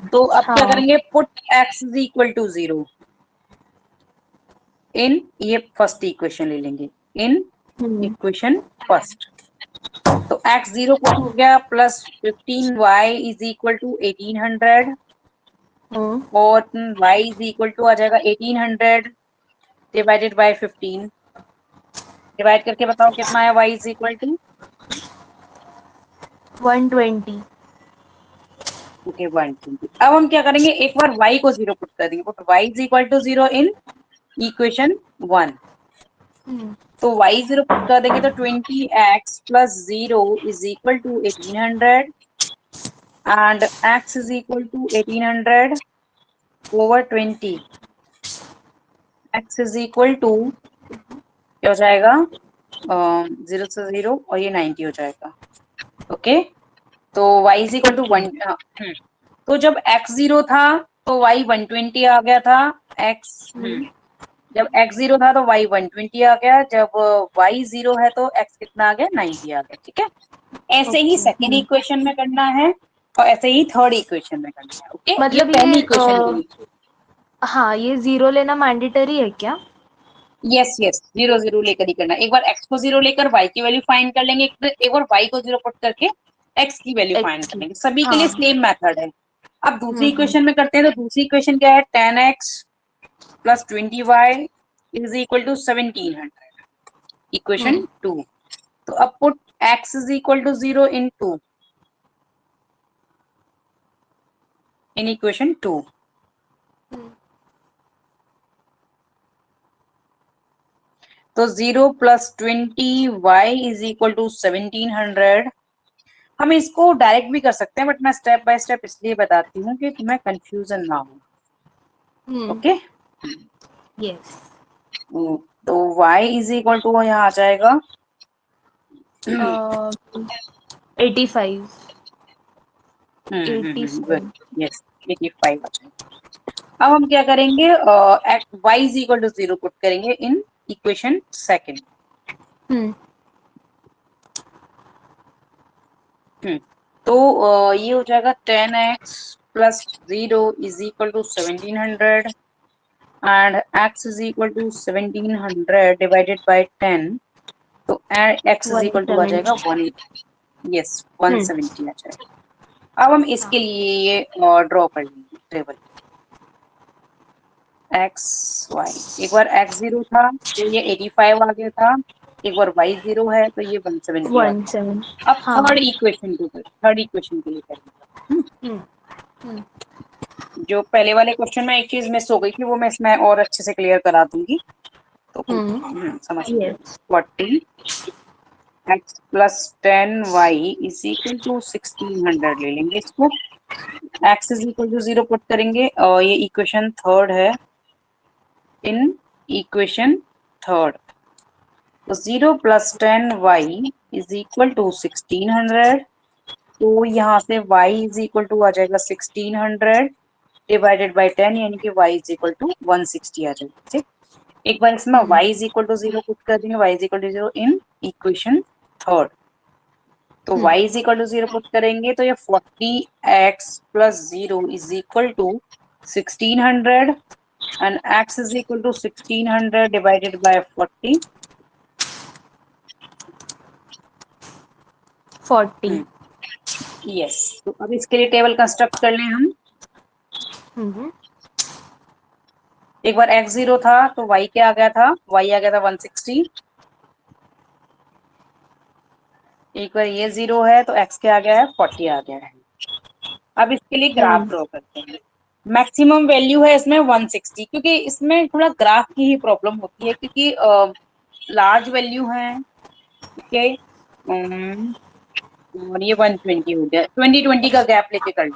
तो अब क्या हाँ। करेंगे, put x is equal to 0 in, ये फर्स्ट इक्वेशन ले लेंगे, इन हम्म इक्वेशन फर्स्ट। तो x 0 पुट हो गया, plus 15y is equal to 1800, hmm. और y इज इक्वल टू आ जाएगा 1800 डिवाइडेड बाय 15। डिवाइड करके बताओ कितना है y is equal to, 120। Okay 120। अब हम क्या करेंगे, एक बार y को 0 पुट कर देंगे, put y is equal to 0 in equation 1। Hmm तो y 0 पुट कर देंगे तो 20x plus 0 is equal to 1800, and x is equal to 1800 over 20, x is equal to क्या हो जाएगा, 0 से 0 और ये 90 हो जाएगा। ओके, तो y is equal to okay. 1। तो जब x 0 था तो y 120 आ गया था, x जब x 0 था तो y 120 आ गया, जब y 0 है तो x कितना आ गया, 90 आ गया, ठीक है। ऐसे ही ओके। सेकेंड इक्वेशन में करना है और ऐसे ही थर्ड इक्वेशन में करना है। ओके, ये मतलब पहली ये इक्वेशन के लिए। हाँ, ये 0 लेना मैंडेटरी है क्या? यस यस, 0 0 लेकर ही करना है। एक बार x को 0 लेकर y की वैल्यू फाइंड कर लेंगे, एक बार y को 0 पुट करके x की वैल्यू फाइंड एक्स कर की। लेंगे, सभी के हाँ। लिए सेम मेथड है। अब दूसरी हम्म। इक्वेशन में करते हैं, तो दूसरी इक्वेशन क्या है, 10x plus 20y is equal to 1700, equation hmm 2। तो अब put x is equal to 0 in 2 in equation 2। तो 0 plus 20y is equal to 1700। हम इसको डायरेक्ट भी कर सकते हैं, बट मैं स्टेप बाय स्टेप इसलिए बताती हूँ कि तुम्हें कंफ्यूजन ना हो। Okay, yes. तो y इज इक्वल टू यहाँ आ जाएगा 85। गुड, 85। यस 85 आ जाएगा। अब हम क्या करेंगे, y is equal to 0 put करेंगे इन इक्वेशन सेकेंड। हम्म तो ये हो जाएगा 10x plus 0 is equal to 1700, and x is equal to 1700 divided by 10। तो x इज इक्वल टू आ जाएगा 170। 1, यस हम्म 170 आ जाएगा। अब हम इसके लिए ये ड्रॉ कर लेंगे टेबल, x y। एक बार x 0 था तो ये 85 आ गया था, एक बार y 0 है तो ये 170 आ गया। 17। अब हाँ। थर्ड इक्वेशन के लिए करेंगे। हम्म हम्म जो पहले वाले क्वेश्चन में एक चीज मिस हो गई थी, वो मैं इसमें और अच्छे से क्लियर करा दूंगी, तो समझ लीजिए। Yes. 40x plus 10y is equal to 1600 ले लेंगे इसको। x is equal to 0 put करेंगे, और ये इक्वेशन थर्ड है इन इक्वेशन थर्ड। तो 0 + 10y इज इक्वल टू 1600। तो यहाँ से y इज इक्वल टू आ जाएगा 1600 डिवाइडेड बाई 10, यानी कि y इज इक्वल टू 160 आ जाएगा। ठीक, एक बार इसमें y is equal to 0 put कर देंगे, y is equal to 0 in equation third. तो y is equal to 0 put करेंगे तो ये 40x + 0 is equal to 1600 and x is equal to 1600 divided by 40। 40। Yes, तो अब इसके लिए टेबल कंस्ट्रक्ट कर लें हम। एक बार x 0 था तो y क्या आ गया था, y आ गया था 160। एक बार ये 0 है तो x क्या आ गया है, 40 आ गया है। अब इसके लिए ग्राफ ड्रॉ करते हैं। मैक्सिमम वैल्यू है इसमें 160, क्योंकि इसमें थोड़ा ग्राफ की ही प्रॉब्लम होती है, क्योंकि लार्ज वैल्यू है। ठीक है, और ये 120 हो गया, 20 का गैप लेके कर लें।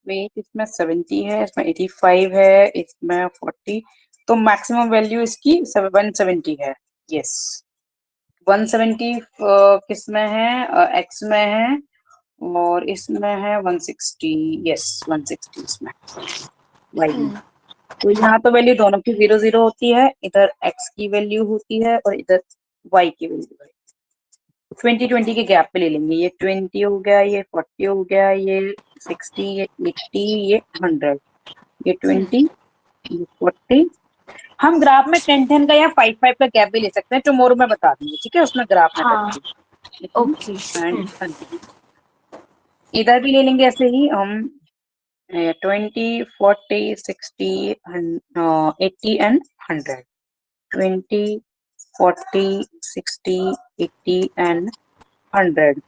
वेट इसमें 70 है, इसमें 85 है, इसमें 40। तो मैक्सिमम वैल्यू इसकी 170 है। यस, 170 किस में है, एक्स में है, और इसमें है 160। यस, 160 इसमें वाई में। तो यहाँ तो वैल्यू दोनों की 0 0 होती है, इधर एक्स की वैल्यू होती है और इधर वाई की वैल्यू है। 20 के गैप पे ले लेंगे, ये 20 हो गया, ये 40 हो गया, ये 60, ये 80, ये 100, ये 20, ये 40। हम ग्राफ में 10 का या 5 का गैप भी ले सकते हैं, टुमारो में बता दूंगी। ठीक है, उसमें ग्राफ में हाँ, करके ओके। एंड इधर भी ले लेंगे ऐसे ही हम 20, 40, 60, 80 एंड 100। 20, 40, 60, 80 एंड 100।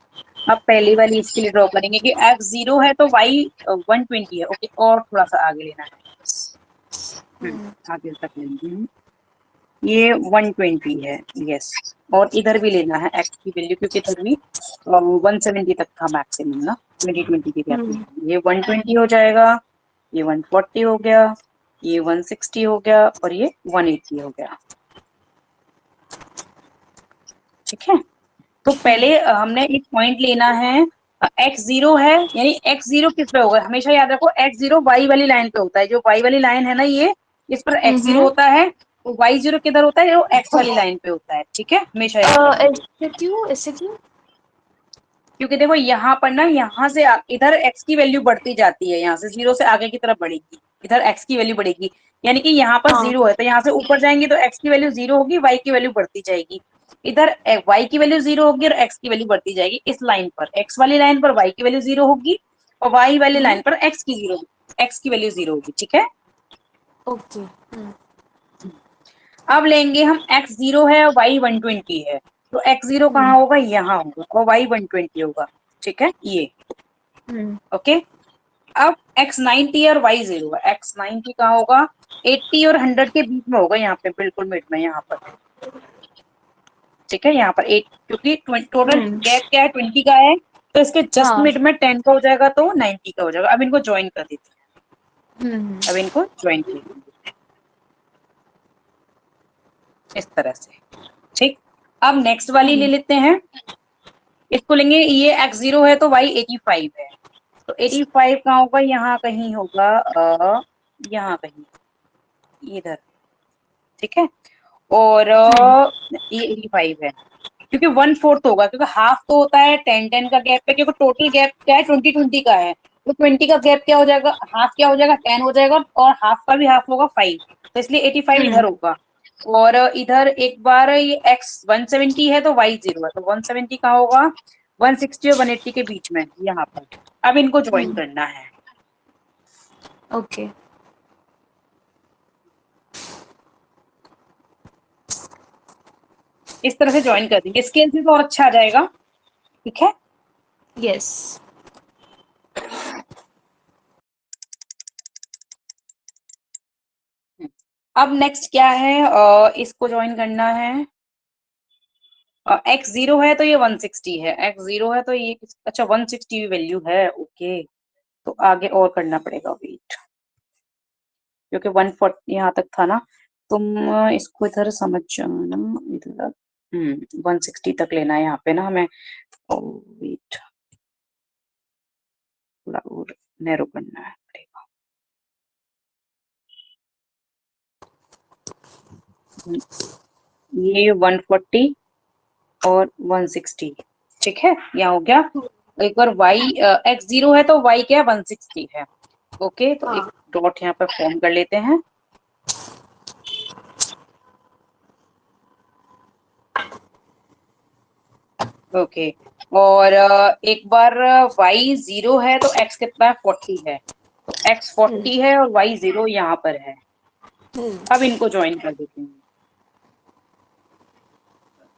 अब पहली वाली इसके लिए ड्रॉ करेंगे कि x 0 है तो y 120 है। ओके, और थोड़ा सा आगे लेना है, आगे तक लेंगे हम। ये 120 है। यस, और इधर भी लेना है x की वैल्यू, क्योंकि इधर भी 170 तक का मैक्सिमम ना, 20 की गैप में। ये 120 हो जाएगा, ये 140 हो गया, ये 160 हो गया, और ये 180 हो गया। ठीक है, तो पहले हमने एक पॉइंट लेना है, x 0 है, यानी x 0 किस पे होगा, हमेशा याद रखो x 0 y वाली लाइन पे होता है। जो y वाली लाइन है ना, ये इस पर x 0 होता है, तो y 0 किधर होता है, वो x वाली लाइन पे होता है। ठीक है, हमेशा याद रखो। ऐसे क्यों? क्योंकि देखो यहाँ पर ना, यहाँ से इधर x की वैल्यू बढ़ती जाती है, यहाँ से 0 से आगे की तरफ बढ़ेगी, इधर x की वैल्यू बढ़ेगी। यानी कि यहाँ पर हाँ। 0 है तो यहाँ से ऊपर जाएंगे तो x की वैल्यू 0 होगी, y की वैल्यू बढ़ती जाएगी। इधर y की वैल्यू 0 होगी और x की वैल्यू बढ़ती जाएगी। इस लाइन पर, x वाली लाइन पर y की वैल्यू 0 होगी, और y वाली लाइन पर x की वैल्यू 0 होगी। ठीक है, ओके। अब लेंगे हम x 0 है और y 120 है, तो x 0 कहाँ होगा, यहाँ होगा, और y 120 होगा। ठीक है, ये ओके। अब x 90 और y 0 है, x 90 कहाँ होगा, 80 और 100 के बीच में होगा, यहाँ पे बिल्कुल मिड में, यहाँ पर। ठीक है, यहाँ पर 8, क्योंकि टोटल गैप क्या है, 20 का है, तो इसके जस्ट हाँ। मिड में 10 का हो जाएगा तो 90 का हो जाएगा। अब इनको ज्वाइन कर देते हैं, अब इनको ज्वाइन कर देंगे इस तरह से। ठीक, अब नेक्स्ट वाली ले लेते हैं, इसको लेंगे, ये x 0 है तो y 85 है, तो 85 कहाँ होगा, यहाँ कहीं होगा, यहाँ कहीं इधर। ठीक है, और ये 85 है, क्योंकि 1/4 होगा, क्योंकि हाफ तो होता है 10 का गैप पे, क्योंकि टोटल गैप क्या है, 20 का है, तो 20 का गैप क्या हो जाएगा, हाफ क्या हो जाएगा, 10 हो जाएगा, और हाफ का भी हाफ होगा 5, तो इसलिए 85 इधर होगा। और इधर एक बार ये x 170 है तो y 0 है, तो 170 कहाँ होगा, 160 और 180 के बीच में, यहाँ पर। अब इनको ज्वाइन करना है, ओके। इस तरह से ज्वाइन कर देंगे, स्केल से तो और अच्छा आ जाएगा। ठीक है, यस। अब नेक्स्ट क्या है, इसको ज्वाइन करना है, एक्स 0 है तो ये 160 है, एक्स 0 है तो ये अच्छा 160 वैल्यू है, ओके। तो आगे और करना पड़ेगा, वेट, क्योंकि 140 यहाँ तक था ना। तुम इसको इधर समझ जाना, इधर 160 तक लेना है यहाँ पे ना हमें। वेट, थोड़ा और नैरो करना है पड़ेगा। ये 140 और 160, ठीक है, यहाँ हो गया। एक बार y x 0 है तो y क्या है, 160 है, ओके। तो एक हाँ डॉट यहाँ पे फॉर्म कर लेते हैं, ओके। और एक बार y 0 है तो x कितना है, 40 है, तो x 40 है और y 0 यहाँ पर है। अब इनको ज्वाइन कर देते हैं।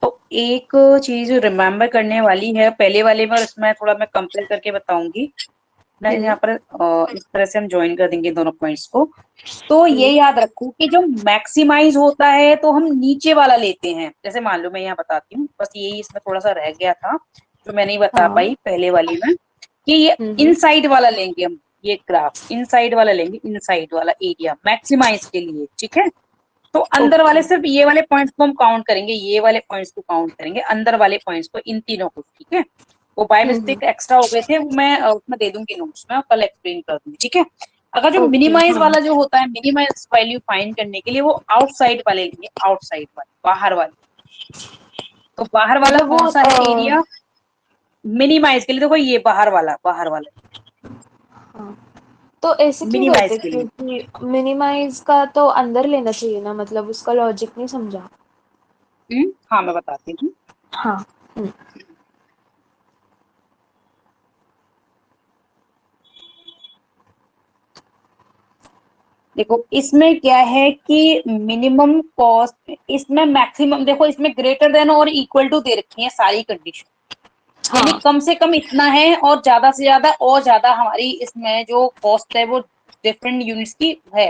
तो एक चीज रिमेम्बर करने वाली है पहले वाले में, और इसमें थोड़ा मैं कंपेयर करके बताऊंगी ना। यहाँ पर इस तरह से हम ज्वाइन कर देंगे दोनों पॉइंट्स को। तो ये याद रखो कि जो मैक्सिमाइज होता है तो हम नीचे वाला लेते हैं। जैसे मान लो मैं यहाँ बताती हूँ, बस यही इसमें थोड़ा सा रह गया था जो मैं नहीं बता हाँ पाई पहले वाली में, कि ये इनसाइड वाला लेंगे हम, ये ग्राफ इनसाइड वाला लेंगे, इनसाइड वाला एरिया मैक्सिमाइज के लिए, ठीक है। तो अंदर वाले ओके सिर्फ ये वाले पॉइंट्स को हम काउंट करेंगे, ये वाले पॉइंट्स को काउंट करेंगे, अंदर वाले पॉइंट्स को, इन तीनों को, ठीक है। वो बाय मिस्टेक एक्स्ट्रा हो गए थे, वो मैं उसमें दे दूंगी नोट्स में, कल एक्सप्लेन कर दूंगी, ठीक है। अगर जो ओके मिनिमाइज हाँ वाला जो होता है, मिनिमाइज वैल्यू फाइंड करने के लिए वो आउटसाइड वाले लेंगे, आउटसाइड वाले, बाहर वाले। तो बाहर वाला मतलब वो कौन सा है एरिया मिनिमाइज के लिए, देखो ये बाहर वाला, बाहर वाला हाँ तो ऐसे क्यों मिनिमाइज करते, के लिए। क्योंकि मिनिमाइज का तो अंदर लेना चाहिए ना, मतलब उसका लॉजिक नहीं समझा। हाँ मैं बताती हूँ। हाँ हम्म, देखो इसमें क्या है कि मिनिमम कॉस्ट, इसमें मैक्सिमम, देखो इसमें ग्रेटर देन और इक्वल टू दे रखी है सारी कंडीशन, यानी हाँ कम से कम इतना है और ज्यादा से ज्यादा और ज्यादा हमारी इसमें जो कॉस्ट है वो डिफरेंट यूनिट्स की है,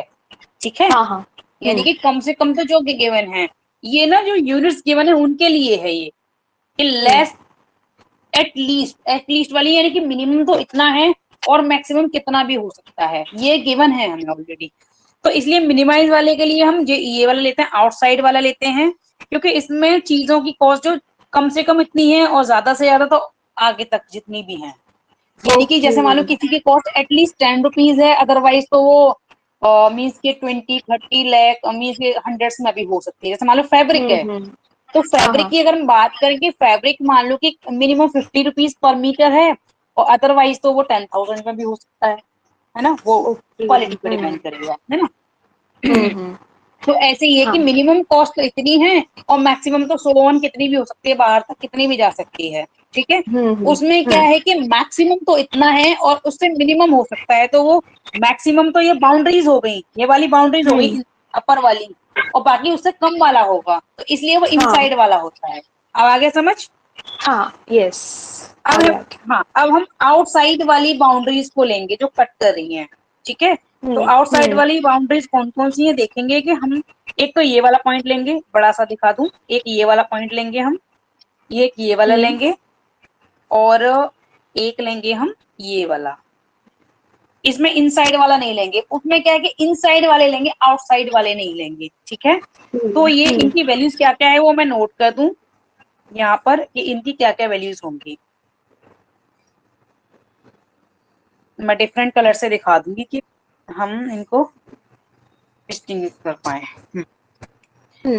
ठीक है। हाँ हाँ यानी कि कम से कम तो जो गिवन है, ये ना जो यूनिट्स गिवन है उनके लिए है ये, कि हम्म लेस, एट लीस्ट वाली, यानी कि मिनिमम तो इतना है और मैक्सिमम कितना भी हो सकता है, ये गिवन है हमें ऑलरेडी। तो इसलिए मिनिमाइज वाले के लिए हम ये वाला लेते हैं, आउटसाइड वाला लेते हैं, क्योंकि इसमें चीजों की कॉस्ट जो कम से कम इतनी है और ज्यादा से ज्यादा तो आगे तक जितनी भी है। यानी कि ओके जैसे मान लो किसी की कॉस्ट एटलीस्ट 10 रुपीज है, अदरवाइज तो वो मीन्स के 20-30 लाख मीन्स के हंड्रेड्स में भी हो सकती है। जैसे मान लो फैब्रिक है, हम्म तो हाँ फैब्रिक हाँ की अगर हम बात करें कि फैब्रिक मान लो कि मिनिमम 50 रुपीज पर मीटर है, और अदरवाइज तो वो 10,000 में भी हो सकता है ना, वो ओके क्वालिटी पे डिपेंड करेगा, है ना। हम्म तो ऐसे ही है कि हाँ मिनिमम कॉस्ट तो इतनी है और मैक्सिमम तो 100 कितनी भी हो सकती है, बाहर तक कितनी भी जा सकती है, ठीक है। उसमें क्या हम्म है कि मैक्सिमम तो इतना है और उससे मिनिमम हो सकता है, तो वो मैक्सिमम तो ये बाउंड्रीज हो गई, ये वाली बाउंड्रीज हो गई अपर वाली, और बाकी उससे कम वाला होगा, तो इसलिए वो हाँ इनसाइड वाला होता है। अब आगे समझ। हाँ यस अब आगे हम, आगे हाँ अब हम आउटसाइड वाली बाउंड्रीज को लेंगे जो कट कर रही हैं, ठीक है। तो आउटसाइड हम्म वाली बाउंड्रीज कौन कौन सी है देखेंगे कि हम, एक तो ये वाला पॉइंट लेंगे, बड़ा सा दिखा दूं, एक ये वाला पॉइंट लेंगे हम, एक ये वाला हम्म लेंगे, और एक लेंगे हम ये वाला। इसमें इनसाइड वाला नहीं लेंगे, उसमें क्या है कि इनसाइड वाले लेंगे, आउटसाइड वाले नहीं लेंगे, ठीक है। तो ये इनकी वैल्यूज क्या क्या है वो मैं नोट कर दूं यहाँ पर, कि इनकी क्या क्या वैल्यूज होंगी। मैं डिफरेंट कलर से दिखा दूंगी कि हम इनको डिस्टिंग्विश कर पाए।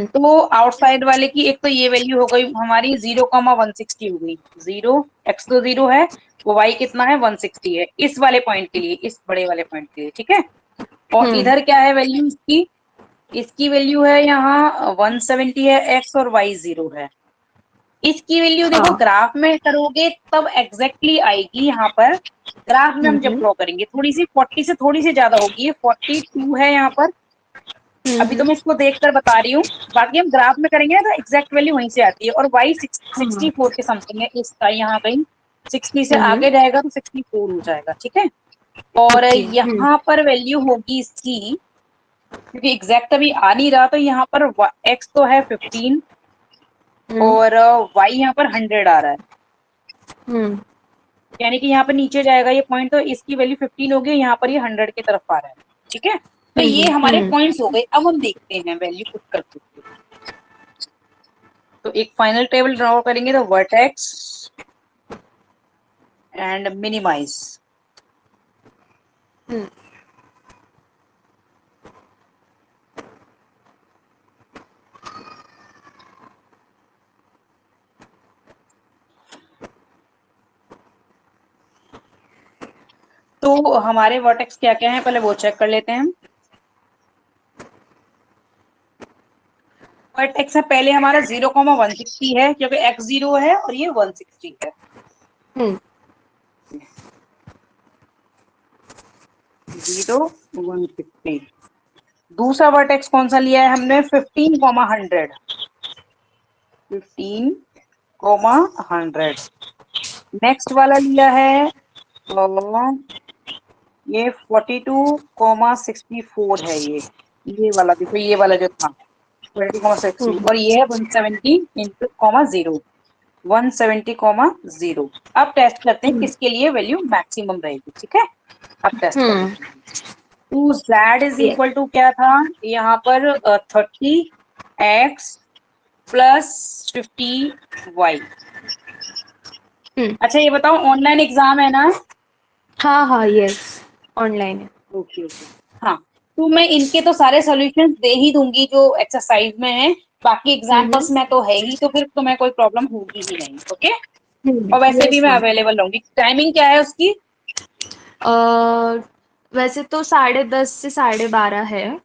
तो आउटसाइड वाले की एक तो ये वैल्यू हो गई हमारी 0,160 हो गई, 0 x तो 0 है, वो y कितना है 160 है, इस वाले पॉइंट के लिए, इस बड़े वाले पॉइंट के लिए, ठीक है। और इधर क्या है वैल्यू इसकी, इसकी वैल्यू है यहाँ 170 है x, और y 0 है। इसकी वैल्यू देखो हाँ ग्राफ में करोगे तब एग्जैक्टली आएगी, यहाँ पर ग्राफ में हम जब हम्म ड्रॉ करेंगे थोड़ी सी 40 से थोड़ी सी ज्यादा होगी, ये 42 है यहाँ पर। अभी तो मैं इसको देखकर बता रही हूँ, बाकी हम ग्राफ में करेंगे ना तो एग्जैक्ट वैल्यू वहीं से आती है। और y हाँ 64 के समथिंग है, इसका यहाँ कहीं 60 से हम्म आगे जाएगा तो 64 हो जाएगा, ठीक है। और ओके यहाँ पर वैल्यू होगी इसकी, क्योंकि एग्जैक्ट अभी आ नहीं रहा, तो यहाँ पर x तो है 15, और y यहाँ पर 100 आ रहा है, हम्म यानी कि यहाँ पर नीचे जाएगा ये पॉइंट, तो इसकी वैल्यू 15 होगी, यहाँ पर ये 100 की तरफ आ रहा है। ठीक है, तो ये हमारे हम्म पॉइंट्स हो गए। अब हम देखते हैं वैल्यू पुट करते हुए। तो एक फाइनल टेबल ड्रॉ करेंगे, तो वर्टेक्स एंड मिनिमाइज। हम्म तो हमारे वर्टेक्स क्या क्या है, पहले वो चेक कर लेते हैं। वर्टेक्स है पहले हमारा 0,160 है, क्योंकि x 0 है और ये 160 है। हम्म 0,160। दूसरा वर्टेक्स कौन सा लिया है हमने, 15,100। 15,100। नेक्स्ट वाला लिया है ये 42,64 है। ये वाला देखो, ये वाला जो था 42,60, हम्म और ये है 170 इंटू कॉमा 0, 170,0। अब टेस्ट करते हैं किसके लिए वैल्यू मैक्सिमम रहेगी। ठीक है, अब टेस्ट कर हम्म लेते हैं। टू जेड इज ये इक्वल टू क्या था यहाँ पर, 30x प्लस 50y। हम्म अच्छा ये बताओ, ऑनलाइन एग्जाम है ना? हाँ हाँ यस, ऑनलाइन है। Okay okay. हाँ, तो मैं इनके तो सारे सॉल्यूशंस दे ही दूंगी जो एक्सरसाइज में है, बाकी एग्जाम्पल्स हम्म में तो है ही, तो फिर तुम्हें कोई प्रॉब्लम होगी ही नहीं। ओके, और वैसे भी यस मैं मैम। अवेलेबल रहूंगी। टाइमिंग क्या है उसकी? वैसे तो 10:30 से 12:30 है,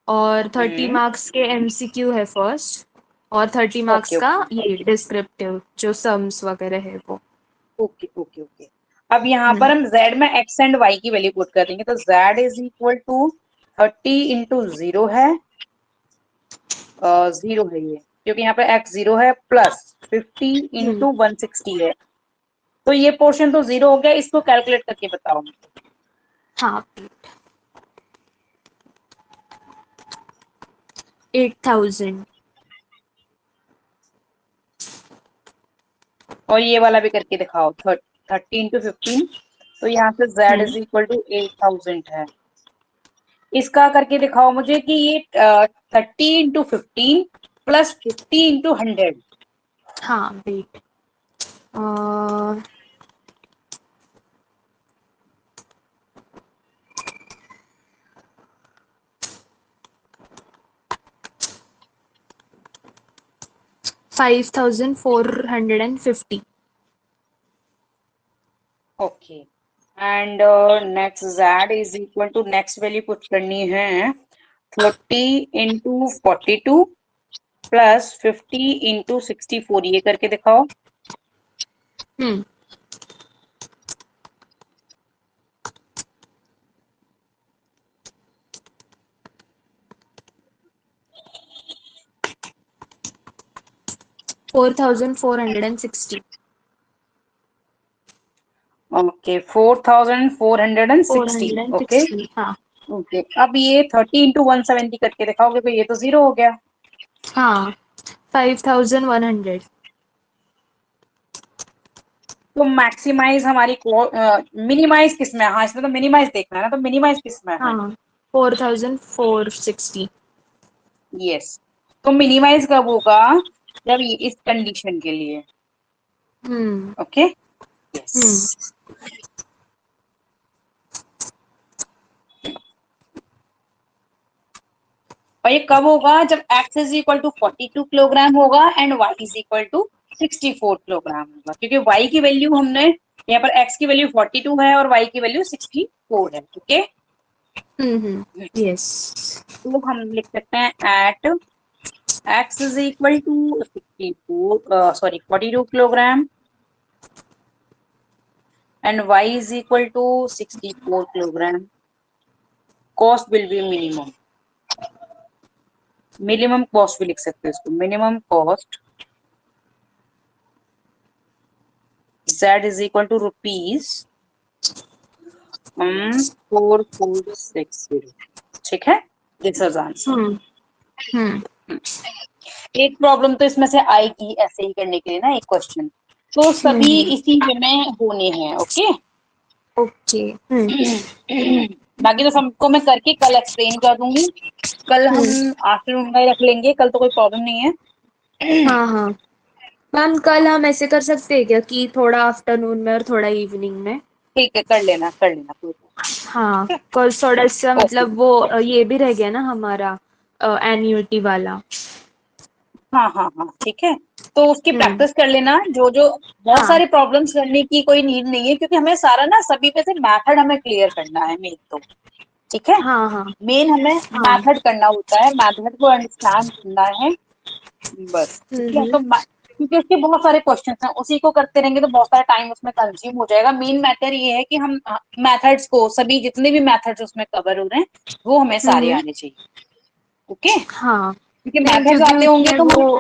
और 30 हम्म, मार्क्स के एमसीक्यू है फर्स्ट, और 30 मार्क्स ओके का ओके ये डिस्क्रिप्टिव जो सम्स वगैरह है वो। Okay okay okay. अब यहाँ पर हम्म हम z में x एंड y की वैल्यू पुट कर देंगे, तो z is equal to 30 into 0 है, 0 है ये, क्योंकि यहाँ पे x 0 है, प्लस 50 हम्म इंटू 160 है। तो ये पोर्शन तो 0 हो गया, इसको कैलकुलेट करके बताओ। हाँ, 8,000। और ये वाला भी करके दिखाओ, 30 इंटू 15, तो यहाँ से z hmm is equal to 8,000 है। इसका करके दिखाओ मुझे कि ये 30 इंटू 15 प्लस 50 इंटू 100। हाँ wait, 5,450। Okay, and next z is equal to, next value put करनी है 30 इंटू 42 प्लस 50 इंटू 64, ये करके दिखाओ। हम्म 4,460। ओके, 4,460। ओके 460 हाँ। ओके। अब ये 30 इंटू 170 करके दिखाओगे, तो ये तो 0 हो गया। हाँ, 5,100। तो मैक्सिमाइज हमारी मिनिमाइज किस में है? हाँ, इसमें तो मिनिमाइज देखना है ना, तो मिनिमाइज किस में है? हाँ, 4,460। यस, तो मिनिमाइज कब होगा, जब ये इस कंडीशन के लिए। हम्म ओके, यस। हम्म और ये कब होगा, जब x is equal to 42 kilogram होगा and y is equal to 64 kilogram होगा, क्योंकि y की वैल्यू हमने यहाँ पर, x की वैल्यू 42 है और y की वैल्यू 64 है। Okay, yes. तो हम लिख सकते हैं at x is equal to 64, sorry 42 kilogram and y is equal to 64 kilogram, cost will be minimum. Minimum cost भी लिख सकते हैं इसको, minimum cost z is equal to rupees 4460। ठीक है, this is answer. Hmm hmm एक problem तो इसमें से आएगी ऐसे ही करने के लिए ना, एक क्वेश्चन, तो सभी इसी वे में होने हैं। ओके। ओके। बाकी तो सबको मैं करके कल एक्सप्लेन कर दूंगी। कल हम हम्म। आफ्टरनून में रख लेंगे, कल तो कोई प्रॉब्लम नहीं है। हाँ हाँ मैम, कल हम ऐसे कर सकते हैं क्या कि थोड़ा आफ्टरनून में और थोड़ा इवनिंग में? ठीक है, कर लेना कर लेना, कोई हाँ, कल थोड़ा सा ओके। मतलब वो ये भी रह गया ना हमारा एन्युटी वाला। हाँ हाँ हाँ ठीक है, तो उसकी हम्म। प्रैक्टिस कर लेना। जो जो बहुत हाँ सारे प्रॉब्लम्स करने की कोई नीड नहीं है, क्योंकि हमें सारा ना सभी पे से मैथड हमें क्लियर करना है मेन तो। ठीक है, हाँ हाँ मेन हमें हाँ। मैथड करना होता है, मैथड को अंडरस्टैंड करना है बस। ठीक है, तो क्योंकि उसके बहुत सारे क्वेश्चंस हैं, उसी को करते रहेंगे तो बहुत सारा टाइम उसमें कंज्यूम हो जाएगा। मेन मैटर ये है कि हम मैथड्स को, सभी जितने भी मैथड्स उसमें कवर हो रहे हैं वो हमें सारे हम्म। आने चाहिए। ओके, हाँ क्योंकि नहीं, मैथड्स क्योंकि आते होंगे उसमें तो हम, वो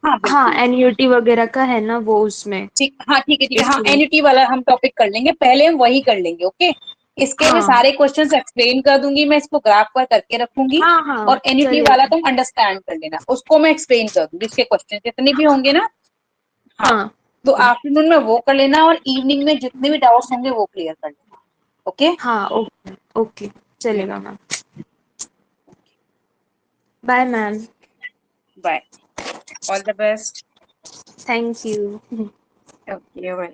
हाँ हाँ बिल्कुल, एन्युटी वगैरह का है ना वो उसमें, ठीक, हाँ ठीक है ठीक है, हाँ इसलिए। एनयूटी वाला हम टॉपिक कर लेंगे, पहले हम वही कर लेंगे। ओके, इसके मैं हाँ सारे क्वेश्चंस एक्सप्लेन कर दूंगी, मैं इसको ग्राफ पर करके रखूंगी। हाँ हाँ और एनयूटी वाला चलेगा। तुम अंडरस्टैंड कर लेना, उसको मैं एक्सप्लेन कर दूंगी, इसके क्वेश्चन जितने भी होंगे ना। हाँ, हाँ तो आफ्टरनून में वो कर लेना, और इवनिंग में जितने भी डाउट्स होंगे वो क्लियर कर लेना। ओके, हाँ ओके ओके चलेगा ma'am. Bye ma'am. Bye, all the best. Thank you. Okay bye.